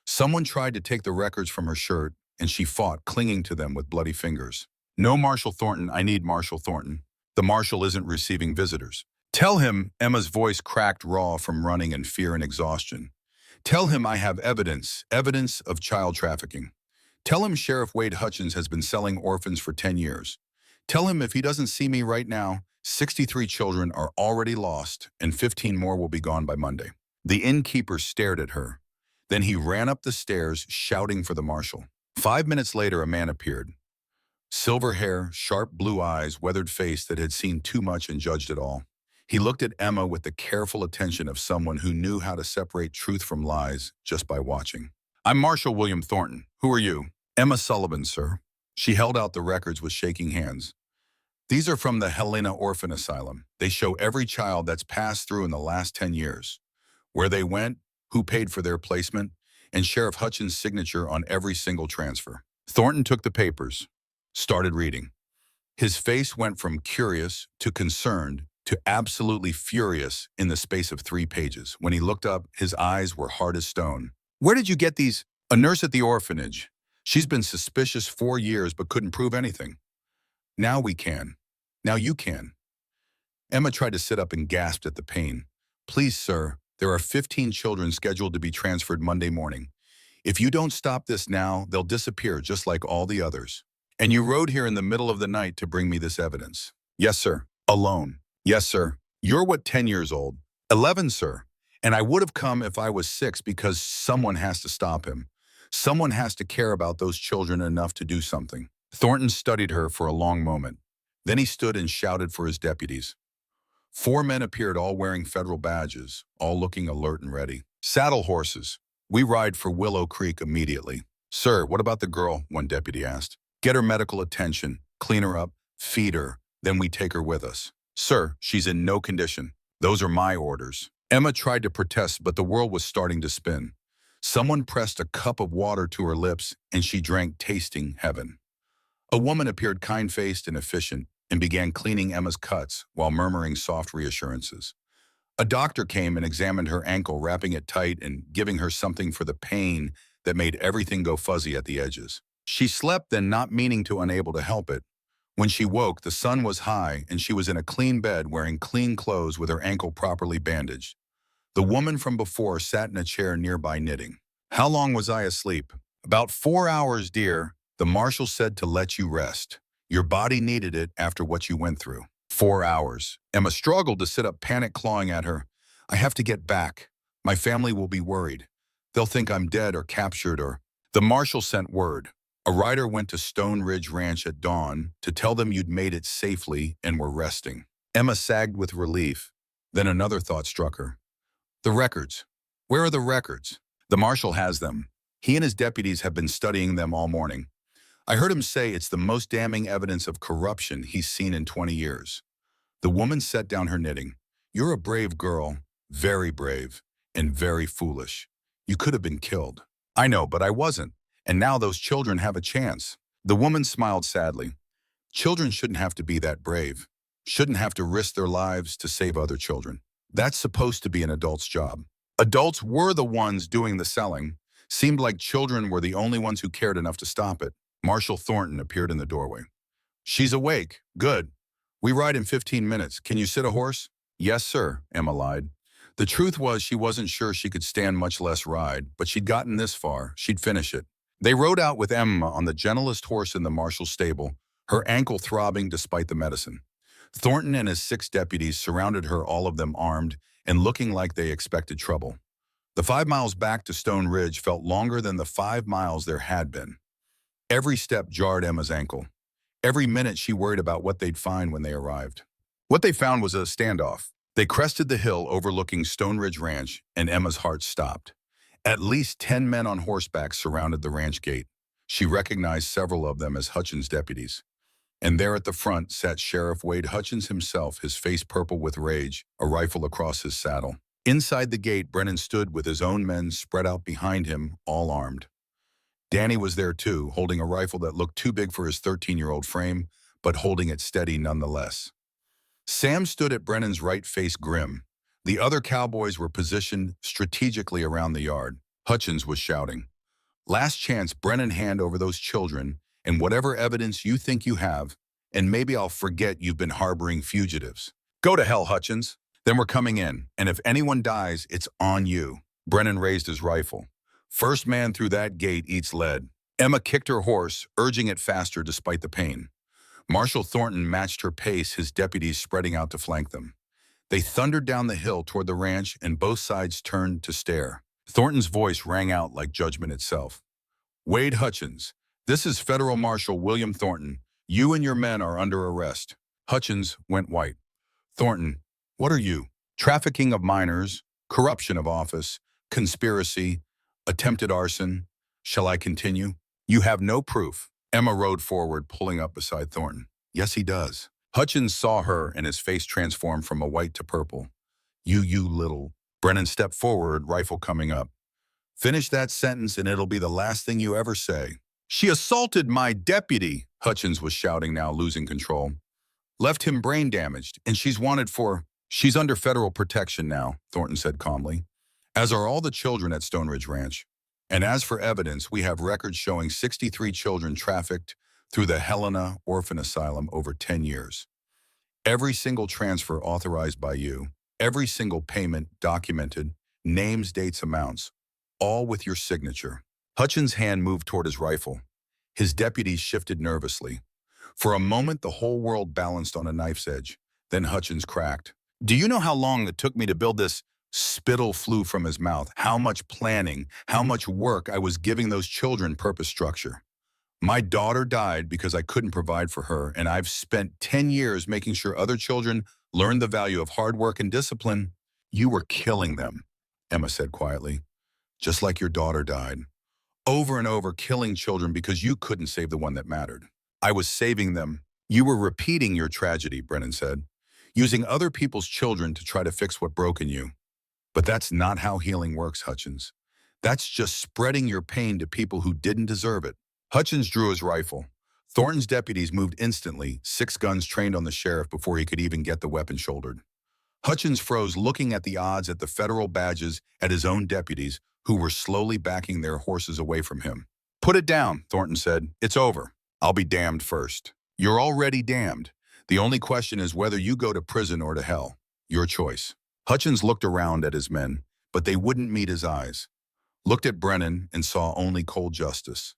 Someone tried to take the records from her shirt, and she fought, clinging to them with bloody fingers. "No, Marshal Thornton, I need Marshal Thornton. The marshal isn't receiving visitors." "Tell him," Emma's voice cracked raw from running and fear and exhaustion. "Tell him I have evidence of child trafficking. Tell him Sheriff Wade Hutchins has been selling orphans for 10 years. Tell him if he doesn't see me right now, 63 children are already lost and 15 more will be gone by Monday." The innkeeper stared at her. Then he ran up the stairs, shouting for the marshal. 5 minutes later, a man appeared. Silver hair, sharp blue eyes, weathered face that had seen too much and judged it all. He looked at Emma with the careful attention of someone who knew how to separate truth from lies just by watching. "I'm Marshal William Thornton. Who are you?" "Emma Sullivan, sir." She held out the records with shaking hands. "These are from the Helena Orphan Asylum. They show every child that's passed through in the last 10 years. Where they went, who paid for their placement, and Sheriff Hutchins' signature on every single transfer." Thornton took the papers, started reading. His face went from curious to concerned to absolutely furious in the space of 3 pages. When he looked up, his eyes were hard as stone. "Where did you get these?" "A nurse at the orphanage. She's been suspicious 4 years but couldn't prove anything. Now we can. Now you can." Emma tried to sit up and gasped at the pain. "Please, sir, there are 15 children scheduled to be transferred Monday morning. If you don't stop this now, they'll disappear just like all the others. And you rode here in the middle of the night to bring me this evidence." "Yes, sir." "Alone?" "Yes, sir." "You're what, 10 years old?" "11, sir. And I would have come if I was 6 because someone has to stop him. Someone has to care about those children enough to do something." Thornton studied her for a long moment. Then he stood and shouted for his deputies. 4 men appeared, all wearing federal badges, all looking alert and ready. "Saddle horses. We ride for Willow Creek immediately." "Sir, what about the girl?" one deputy asked. "Get her medical attention, clean her up, feed her, then we take her with us." "Sir, she's in no condition." "Those are my orders." Emma tried to protest, but the world was starting to spin. Someone pressed a cup of water to her lips, and she drank, tasting heaven. A woman appeared kind-faced and efficient and began cleaning Emma's cuts while murmuring soft reassurances. A doctor came and examined her ankle, wrapping it tight and giving her something for the pain that made everything go fuzzy at the edges. She slept then, not meaning to, unable to help it. When she woke, the sun was high and she was in a clean bed wearing clean clothes with her ankle properly bandaged. The woman from before sat in a chair nearby knitting. "How long was I asleep?" "About 4 hours, dear. The marshal said to let you rest. Your body needed it after what you went through." 4 hours. Emma struggled to sit up, panic clawing at her. "I have to get back. My family will be worried. They'll think I'm dead or captured or—" The marshal sent word. "A rider went to Stone Ridge Ranch at dawn to tell them you'd made it safely and were resting." Emma sagged with relief. Then another thought struck her. "The records. Where are the records?" "The marshal has them. He and his deputies have been studying them all morning. I heard him say it's the most damning evidence of corruption he's seen in 20 years. The woman set down her knitting. "You're a brave girl, very brave, and very foolish. You could have been killed." "I know, but I wasn't. And now those children have a chance." The woman smiled sadly. "Children shouldn't have to be that brave. Shouldn't have to risk their lives to save other children. That's supposed to be an adult's job." Adults were the ones doing the selling. Seemed like children were the only ones who cared enough to stop it. Marshal Thornton appeared in the doorway. "She's awake. Good. We ride in 15 minutes. Can you sit a horse?" "Yes, sir," Emma lied. The truth was she wasn't sure she could stand, much less ride, but she'd gotten this far. She'd finish it. They rode out with Emma on the gentlest horse in the marshal's stable, her ankle throbbing despite the medicine. Thornton and his 6 deputies surrounded her, all of them armed and looking like they expected trouble. The 5 miles back to Stone Ridge felt longer than the 5 miles there had been. Every step jarred Emma's ankle. Every minute she worried about what they'd find when they arrived. What they found was a standoff. They crested the hill overlooking Stone Ridge Ranch, and Emma's heart stopped. At least 10 men on horseback surrounded the ranch gate. She recognized several of them as Hutchins' deputies. And there at the front sat Sheriff Wade Hutchins himself, his face purple with rage, a rifle across his saddle. Inside the gate, Brennan stood with his own men spread out behind him, all armed. Danny was there too, holding a rifle that looked too big for his 13-year-old frame, but holding it steady nonetheless. Sam stood at Brennan's right, face grim. The other cowboys were positioned strategically around the yard. Hutchins was shouting, "Last chance, Brennan, hand over those children, and whatever evidence you think you have, and maybe I'll forget you've been harboring fugitives." "Go to hell, Hutchins. Then we're coming in, and if anyone dies, it's on you." Brennan raised his rifle. "First man through that gate eats lead." Emma kicked her horse, urging it faster despite the pain. Marshal Thornton matched her pace, his deputies spreading out to flank them. They thundered down the hill toward the ranch, and both sides turned to stare. Thornton's voice rang out like judgment itself. "Wade Hutchins, this is Federal Marshal William Thornton. You and your men are under arrest." Hutchins went white. "Thornton, what are you? Trafficking of minors, corruption of office, conspiracy, attempted arson. Shall I continue?" "You have no proof." Emma rode forward, pulling up beside Thornton. "Yes, he does." Hutchins saw her, and his face transformed from a white to purple. You little..." Brennan stepped forward, rifle coming up. "Finish that sentence and it'll be the last thing you ever say." "She assaulted my deputy," Hutchins was shouting, now losing control. "Left him brain damaged, and she's wanted for..." "She's under federal protection now," Thornton said calmly, "as are all the children at Stone Ridge Ranch. And as for evidence, we have records showing 63 children trafficked through the Helena Orphan Asylum over 10 years. Every single transfer authorized by you, every single payment documented, names, dates, amounts, all with your signature." Hutchins' hand moved toward his rifle. His deputies shifted nervously. For a moment, the whole world balanced on a knife's edge. Then Hutchins cracked. "Do you know how long it took me to build this?" Spittle flew from his mouth. "How much planning, how much work I was giving those children purpose structure. My daughter died because I couldn't provide for her, and I've spent 10 years making sure other children learned the value of hard work and discipline." "You were killing them," Emma said quietly. "Just like your daughter died. Over and over, killing children because you couldn't save the one that mattered." "I was saving them." "You were repeating your tragedy," Brennan said, "using other people's children to try to fix what broke in you. But that's not how healing works, Hutchins. That's just spreading your pain to people who didn't deserve it." Hutchins drew his rifle. Thornton's deputies moved instantly, 6 guns trained on the sheriff before he could even get the weapon shouldered. Hutchins froze, looking at the odds, at the federal badges, at his own deputies, who were slowly backing their horses away from him. "Put it down," Thornton said. "It's over. I'll be damned first." "You're already damned. The only question is whether you go to prison or to hell. Your choice." Hutchins looked around at his men, but they wouldn't meet his eyes. Looked at Brennan and saw only cold justice.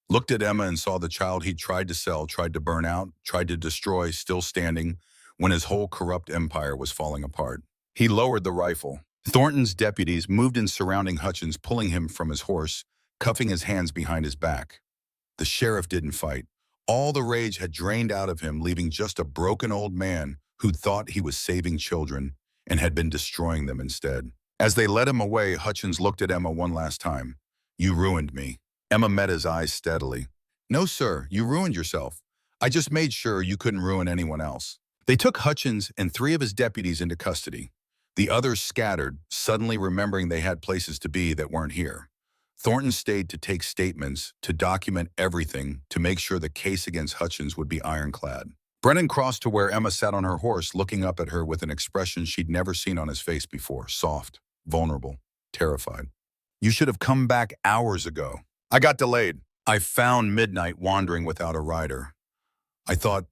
Looked at Emma and saw the child he'd tried to sell, tried to burn out, tried to destroy, still standing, when his whole corrupt empire was falling apart. He lowered the rifle. Thornton's deputies moved in, surrounding Hutchins, pulling him from his horse, cuffing his hands behind his back. The sheriff didn't fight. All the rage had drained out of him, leaving just a broken old man who'd thought he was saving children and had been destroying them instead. As they led him away, Hutchins looked at Emma one last time. "You ruined me." Emma met his eyes steadily. "No, sir, you ruined yourself. I just made sure you couldn't ruin anyone else." They took Hutchins and 3 of his deputies into custody. The others scattered, suddenly remembering they had places to be that weren't here. Thornton stayed to take statements, to document everything, to make sure the case against Hutchins would be ironclad. Brennan crossed to where Emma sat on her horse, looking up at her with an expression she'd never seen on his face before, soft, vulnerable, terrified. "You should have come back hours ago." "I got delayed. I found midnight wandering without a rider. I thought..."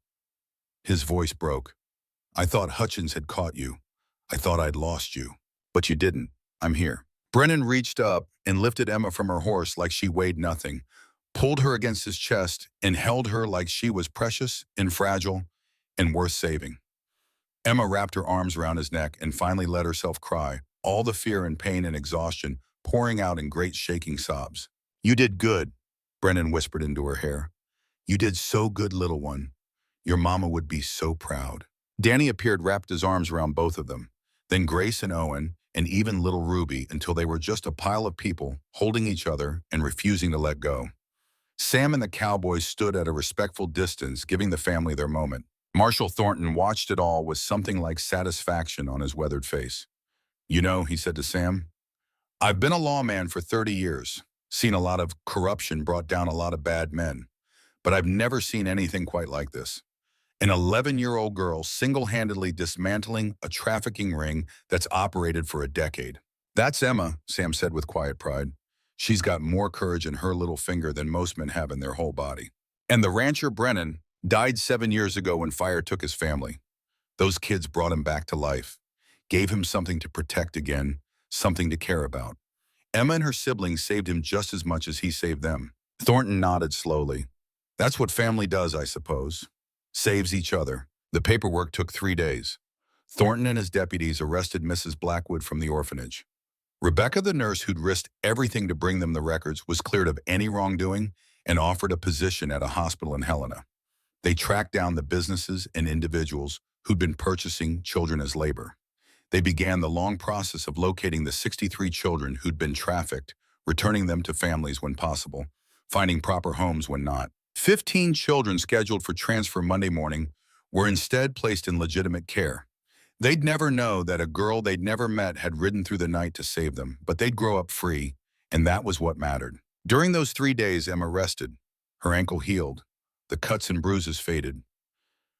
His voice broke. "I thought Hutchins had caught you. I thought I'd lost you. But you didn't. I'm here." Brennan reached up and lifted Emma from her horse like she weighed nothing, pulled her against his chest, and held her like she was precious and fragile and worth saving. Emma wrapped her arms around his neck and finally let herself cry, all the fear and pain and exhaustion pouring out in great shaking sobs. "You did good," Brennan whispered into her hair. "You did so good, little one. Your mama would be so proud." Danny appeared, wrapped his arms around both of them, then Grace and Owen, and even little Ruby, until they were just a pile of people holding each other and refusing to let go. Sam and the cowboys stood at a respectful distance, giving the family their moment. Marshal Thornton watched it all with something like satisfaction on his weathered face. You know, he said to Sam, I've been a lawman for 30 years, seen a lot of corruption brought down a lot of bad men, but I've never seen anything quite like this. An 11-year-old girl single-handedly dismantling a trafficking ring that's operated for a decade. That's Emma, Sam said with quiet pride. She's got more courage in her little finger than most men have in their whole body. And the rancher Brennan died 7 years ago when fire took his family. Those kids brought him back to life, gave him something to protect again, something to care about. Emma and her siblings saved him just as much as he saved them. Thornton nodded slowly. That's what family does, I suppose. Saves each other. The paperwork took 3 days. Thornton and his deputies arrested Mrs. Blackwood from the orphanage. Rebecca, the nurse who'd risked everything to bring them the records, was cleared of any wrongdoing and offered a position at a hospital in Helena. They tracked down the businesses and individuals who'd been purchasing children as labor. They began the long process of locating the 63 children who'd been trafficked, returning them to families when possible, finding proper homes when not. 15 children scheduled for transfer Monday morning were instead placed in legitimate care. They'd never know that a girl they'd never met had ridden through the night to save them, but they'd grow up free, and that was what mattered. During those 3 days, Emma rested. Her ankle healed. The cuts and bruises faded.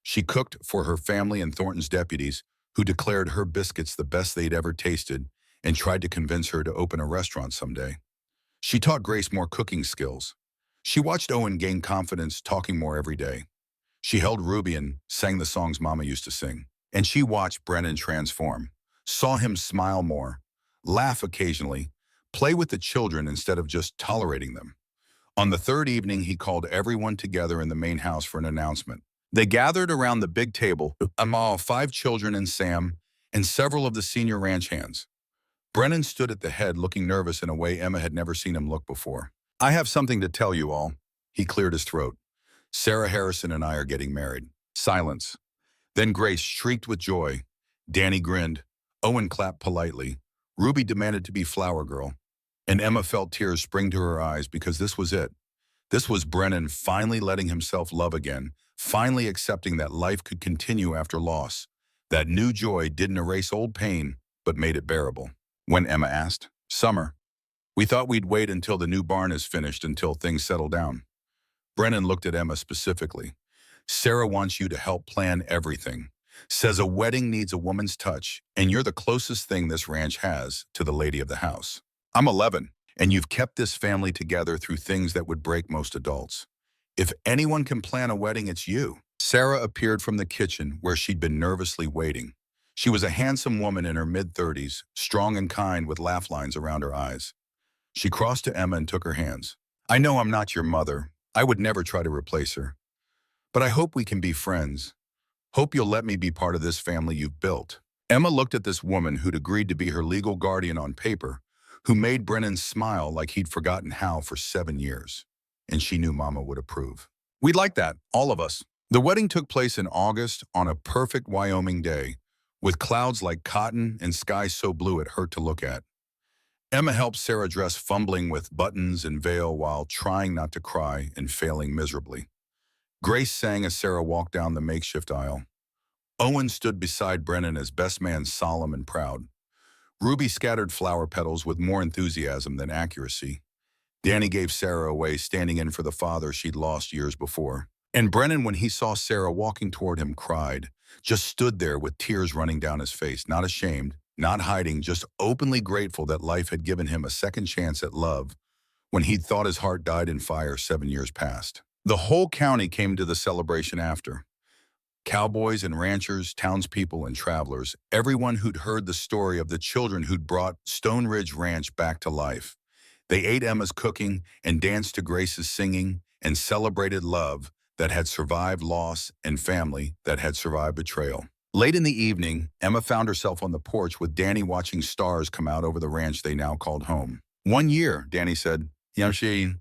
She cooked for her family and Thornton's deputies, who declared her biscuits the best they'd ever tasted and tried to convince her to open a restaurant someday. She taught Grace more cooking skills. She watched Owen gain confidence, talking more every day. She held Ruby and sang the songs Mama used to sing. And she watched Brennan transform, saw him smile more, laugh occasionally, play with the children instead of just tolerating them. On the third evening, he called everyone together in the main house for an announcement. They gathered around the big table, among 5 children and Sam, and several of the senior ranch hands. Brennan stood at the head, looking nervous in a way Emma had never seen him look before. I have something to tell you all. He cleared his throat. Sarah Harrison and I are getting married. Silence. Then Grace shrieked with joy. Danny grinned. Owen clapped politely. Ruby demanded to be flower girl. And Emma felt tears spring to her eyes because this was it. This was Brennan finally letting himself love again, finally accepting that life could continue after loss. That new joy didn't erase old pain, but made it bearable. When Emma asked, Summer. We thought we'd wait until the new barn is finished until things settle down. Brennan looked at Emma specifically. Sarah wants you to help plan everything. Says a wedding needs a woman's touch, and you're the closest thing this ranch has to the lady of the house. I'm 11, and you've kept this family together through things that would break most adults. If anyone can plan a wedding, it's you. Sarah appeared from the kitchen where she'd been nervously waiting. She was a handsome woman in her mid-30s, strong and kind with laugh lines around her eyes. She crossed to Emma and took her hands. I know I'm not your mother. I would never try to replace her. But I hope we can be friends. Hope you'll let me be part of this family you've built. Emma looked at this woman who'd agreed to be her legal guardian on paper, who made Brennan smile like he'd forgotten how for 7 years. And she knew Mama would approve. We'd like that, all of us. The wedding took place in August on a perfect Wyoming day, with clouds like cotton and skies so blue it hurt to look at. Emma helped Sarah dress, fumbling with buttons and veil while trying not to cry and failing miserably. Grace sang as Sarah walked down the makeshift aisle. Owen stood beside Brennan as best man, solemn and proud. Ruby scattered flower petals with more enthusiasm than accuracy. Danny gave Sarah away, standing in for the father she'd lost years before. And Brennan, when he saw Sarah walking toward him, cried, just stood there with tears running down his face, not ashamed, not hiding, just openly grateful that life had given him a second chance at love when he'd thought his heart died in fire 7 years past. The whole county came to the celebration after. Cowboys and ranchers, townspeople and travelers, everyone who'd heard the story of the children who'd brought Stone Ridge Ranch back to life. They ate Emma's cooking and danced to Grace's singing and celebrated love that had survived loss and family that had survived betrayal. Late in the evening, Emma found herself on the porch with Danny watching stars come out over the ranch they now called home. 1 year, Danny said. Yamshi,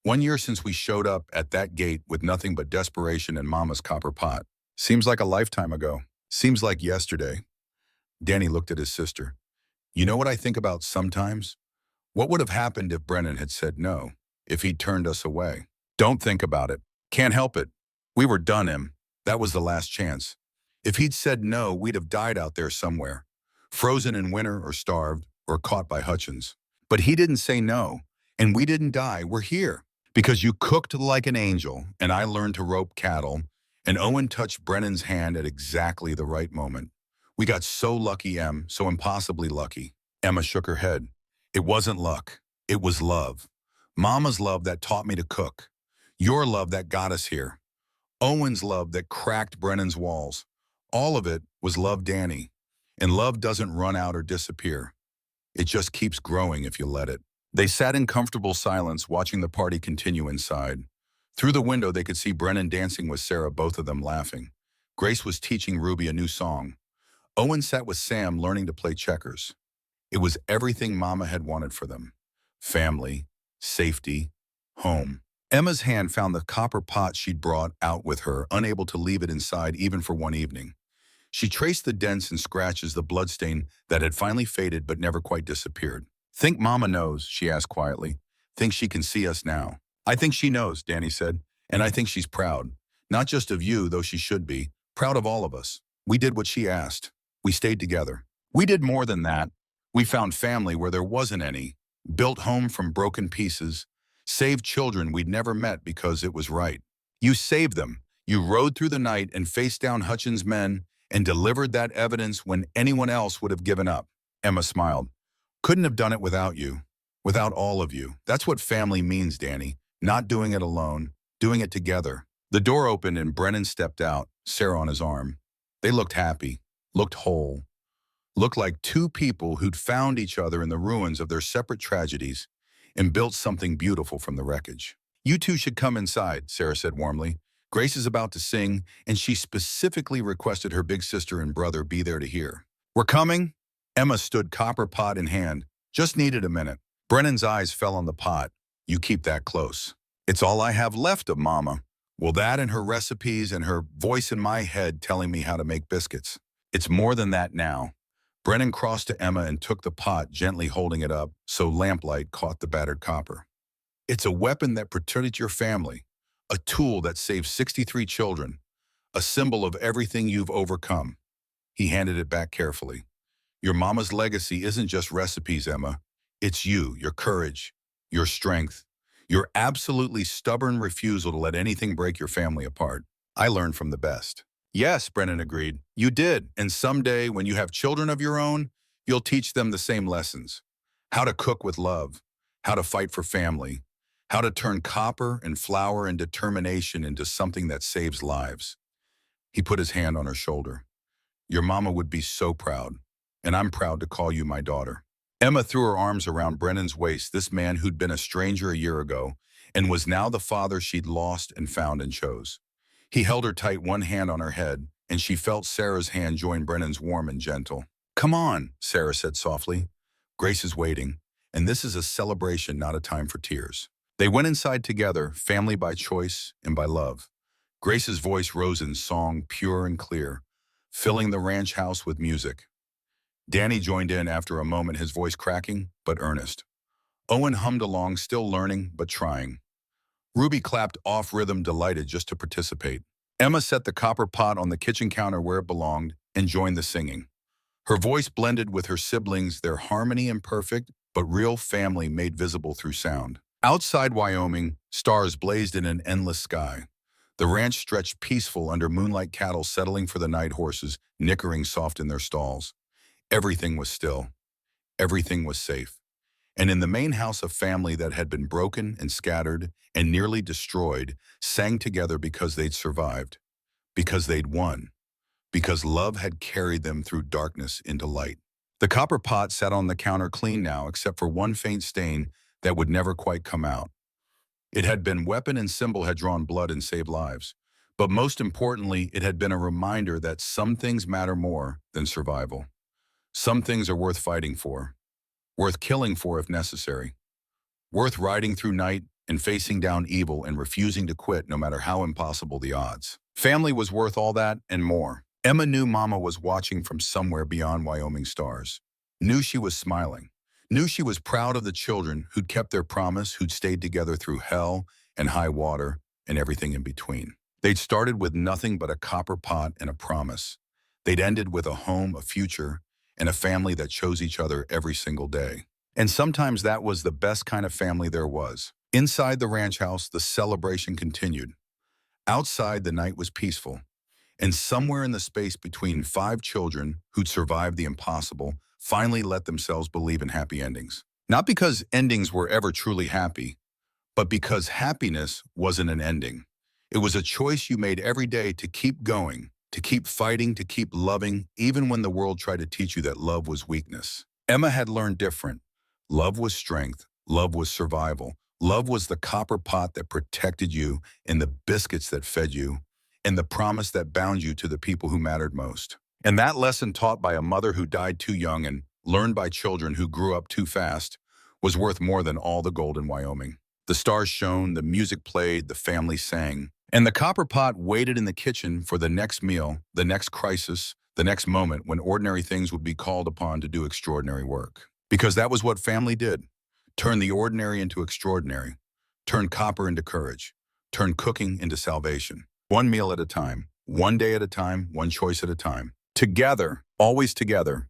1 year since we showed up at that gate with nothing but desperation and Mama's copper pot. Seems like a lifetime ago. Seems like yesterday. Danny looked at his sister. You know what I think about sometimes? What would have happened if Brennan had said no, if he'd turned us away? Don't think about it. Can't help it. We were done him. That was the last chance. If he'd said no, we'd have died out there somewhere, frozen in winter or starved or caught by Hutchins. But he didn't say no, and we didn't die. We're here. Because you cooked like an angel, and I learned to rope cattle, and Owen touched Brennan's hand at exactly the right moment. We got so lucky, Em, so impossibly lucky. Emma shook her head. It wasn't luck. It was love. Mama's love that taught me to cook. Your love that got us here. Owen's love that cracked Brennan's walls. All of it was love, Danny. And love doesn't run out or disappear. It just keeps growing if you let it. They sat in comfortable silence, watching the party continue inside. Through the window, they could see Brennan dancing with Sarah, both of them laughing. Grace was teaching Ruby a new song. Owen sat with Sam, learning to play checkers. It was everything Mama had wanted for them. Family, safety, home. Emma's hand found the copper pot she'd brought out with her, unable to leave it inside even for one evening. She traced the dents and scratches, the bloodstain that had finally faded but never quite disappeared. Think Mama knows, she asked quietly. Think she can see us now. I think she knows, Danny said, and I think she's proud. Not just of you, though she should be. Proud of all of us. We did what she asked. We stayed together. We did more than that. We found family where there wasn't any. Built home from broken pieces. Saved children we'd never met because it was right. You saved them. You rode through the night and faced down Hutchins' men and delivered that evidence when anyone else would have given up. Emma smiled. Couldn't have done it without you. Without all of you. That's what family means, Danny. Not doing it alone. Doing it together. The door opened and Brennan stepped out, Sarah on his arm. They looked happy. Looked whole. Looked like two people who'd found each other in the ruins of their separate tragedies and built something beautiful from the wreckage. You two should come inside, Sarah said warmly. Grace is about to sing, and she specifically requested her big sister and brother be there to hear. We're coming? Emma stood copper pot in hand. Just needed a minute. Brennan's eyes fell on the pot. You keep that close. It's all I have left of Mama. Well, that and her recipes and her voice in my head telling me how to make biscuits. It's more than that now. Brennan crossed to Emma and took the pot, gently holding it up so lamplight caught the battered copper. It's a weapon that protected your family, a tool that saved 63 children, a symbol of everything you've overcome. He handed it back carefully. Your mama's legacy isn't just recipes, Emma. It's you, your courage, your strength, your absolutely stubborn refusal to let anything break your family apart. I learned from the best. Yes, Brennan agreed. You did, and someday when you have children of your own, you'll teach them the same lessons. How to cook with love, how to fight for family, how to turn copper and flour and determination into something that saves lives. He put his hand on her shoulder. Your mama would be so proud, and I'm proud to call you my daughter. Emma threw her arms around Brennan's waist, this man who'd been a stranger a year ago and was now the father she'd lost and found and chose. He held her tight, one hand on her head, and she felt Sarah's hand join Brennan's, warm and gentle. Come on, Sarah said softly. Grace is waiting, and this is a celebration, not a time for tears. They went inside together, family by choice and by love. Grace's voice rose in song, pure and clear, filling the ranch house with music. Danny joined in after a moment, his voice cracking, but earnest. Owen hummed along, still learning, but trying. Ruby clapped off rhythm, delighted just to participate. Emma set the copper pot on the kitchen counter where it belonged and joined the singing. Her voice blended with her siblings, their harmony imperfect, but real family made visible through sound. Outside Wyoming, stars blazed in an endless sky. The ranch stretched peaceful under moonlight, cattle settling for the night, horses nickering soft in their stalls. Everything was still. Everything was safe. And in the main house, a family that had been broken and scattered and nearly destroyed sang together because they'd survived, because they'd won, because love had carried them through darkness into light. The copper pot sat on the counter clean now, except for one faint stain that would never quite come out. It had been weapon and symbol, had drawn blood and saved lives. But most importantly, it had been a reminder that some things matter more than survival. Some things are worth fighting for. Worth killing for if necessary. Worth riding through night and facing down evil and refusing to quit no matter how impossible the odds. Family was worth all that and more. Emma knew Mama was watching from somewhere beyond Wyoming stars. Knew she was smiling. Knew she was proud of the children who'd kept their promise, who'd stayed together through hell and high water and everything in between. They'd started with nothing but a copper pot and a promise. They'd ended with a home, a future, and a family that chose each other every single day. And sometimes that was the best kind of family there was. Inside the ranch house, the celebration continued. Outside, the night was peaceful. And somewhere in the space between five children who'd survived the impossible finally let themselves believe in happy endings. Not because endings were ever truly happy, but because happiness wasn't an ending. It was a choice you made every day to keep going, to keep fighting, to keep loving, even when the world tried to teach you that love was weakness. Emma had learned different. Love was strength. Love was survival. Love was the copper pot that protected you and the biscuits that fed you and the promise that bound you to the people who mattered most. And that lesson taught by a mother who died too young and learned by children who grew up too fast was worth more than all the gold in Wyoming. The stars shone, the music played, the family sang, and the copper pot waited in the kitchen for the next meal, the next crisis, the next moment when ordinary things would be called upon to do extraordinary work. Because that was what family did. Turn the ordinary into extraordinary. Turn copper into courage. Turn cooking into salvation. One meal at a time, one day at a time, one choice at a time. Together, always together,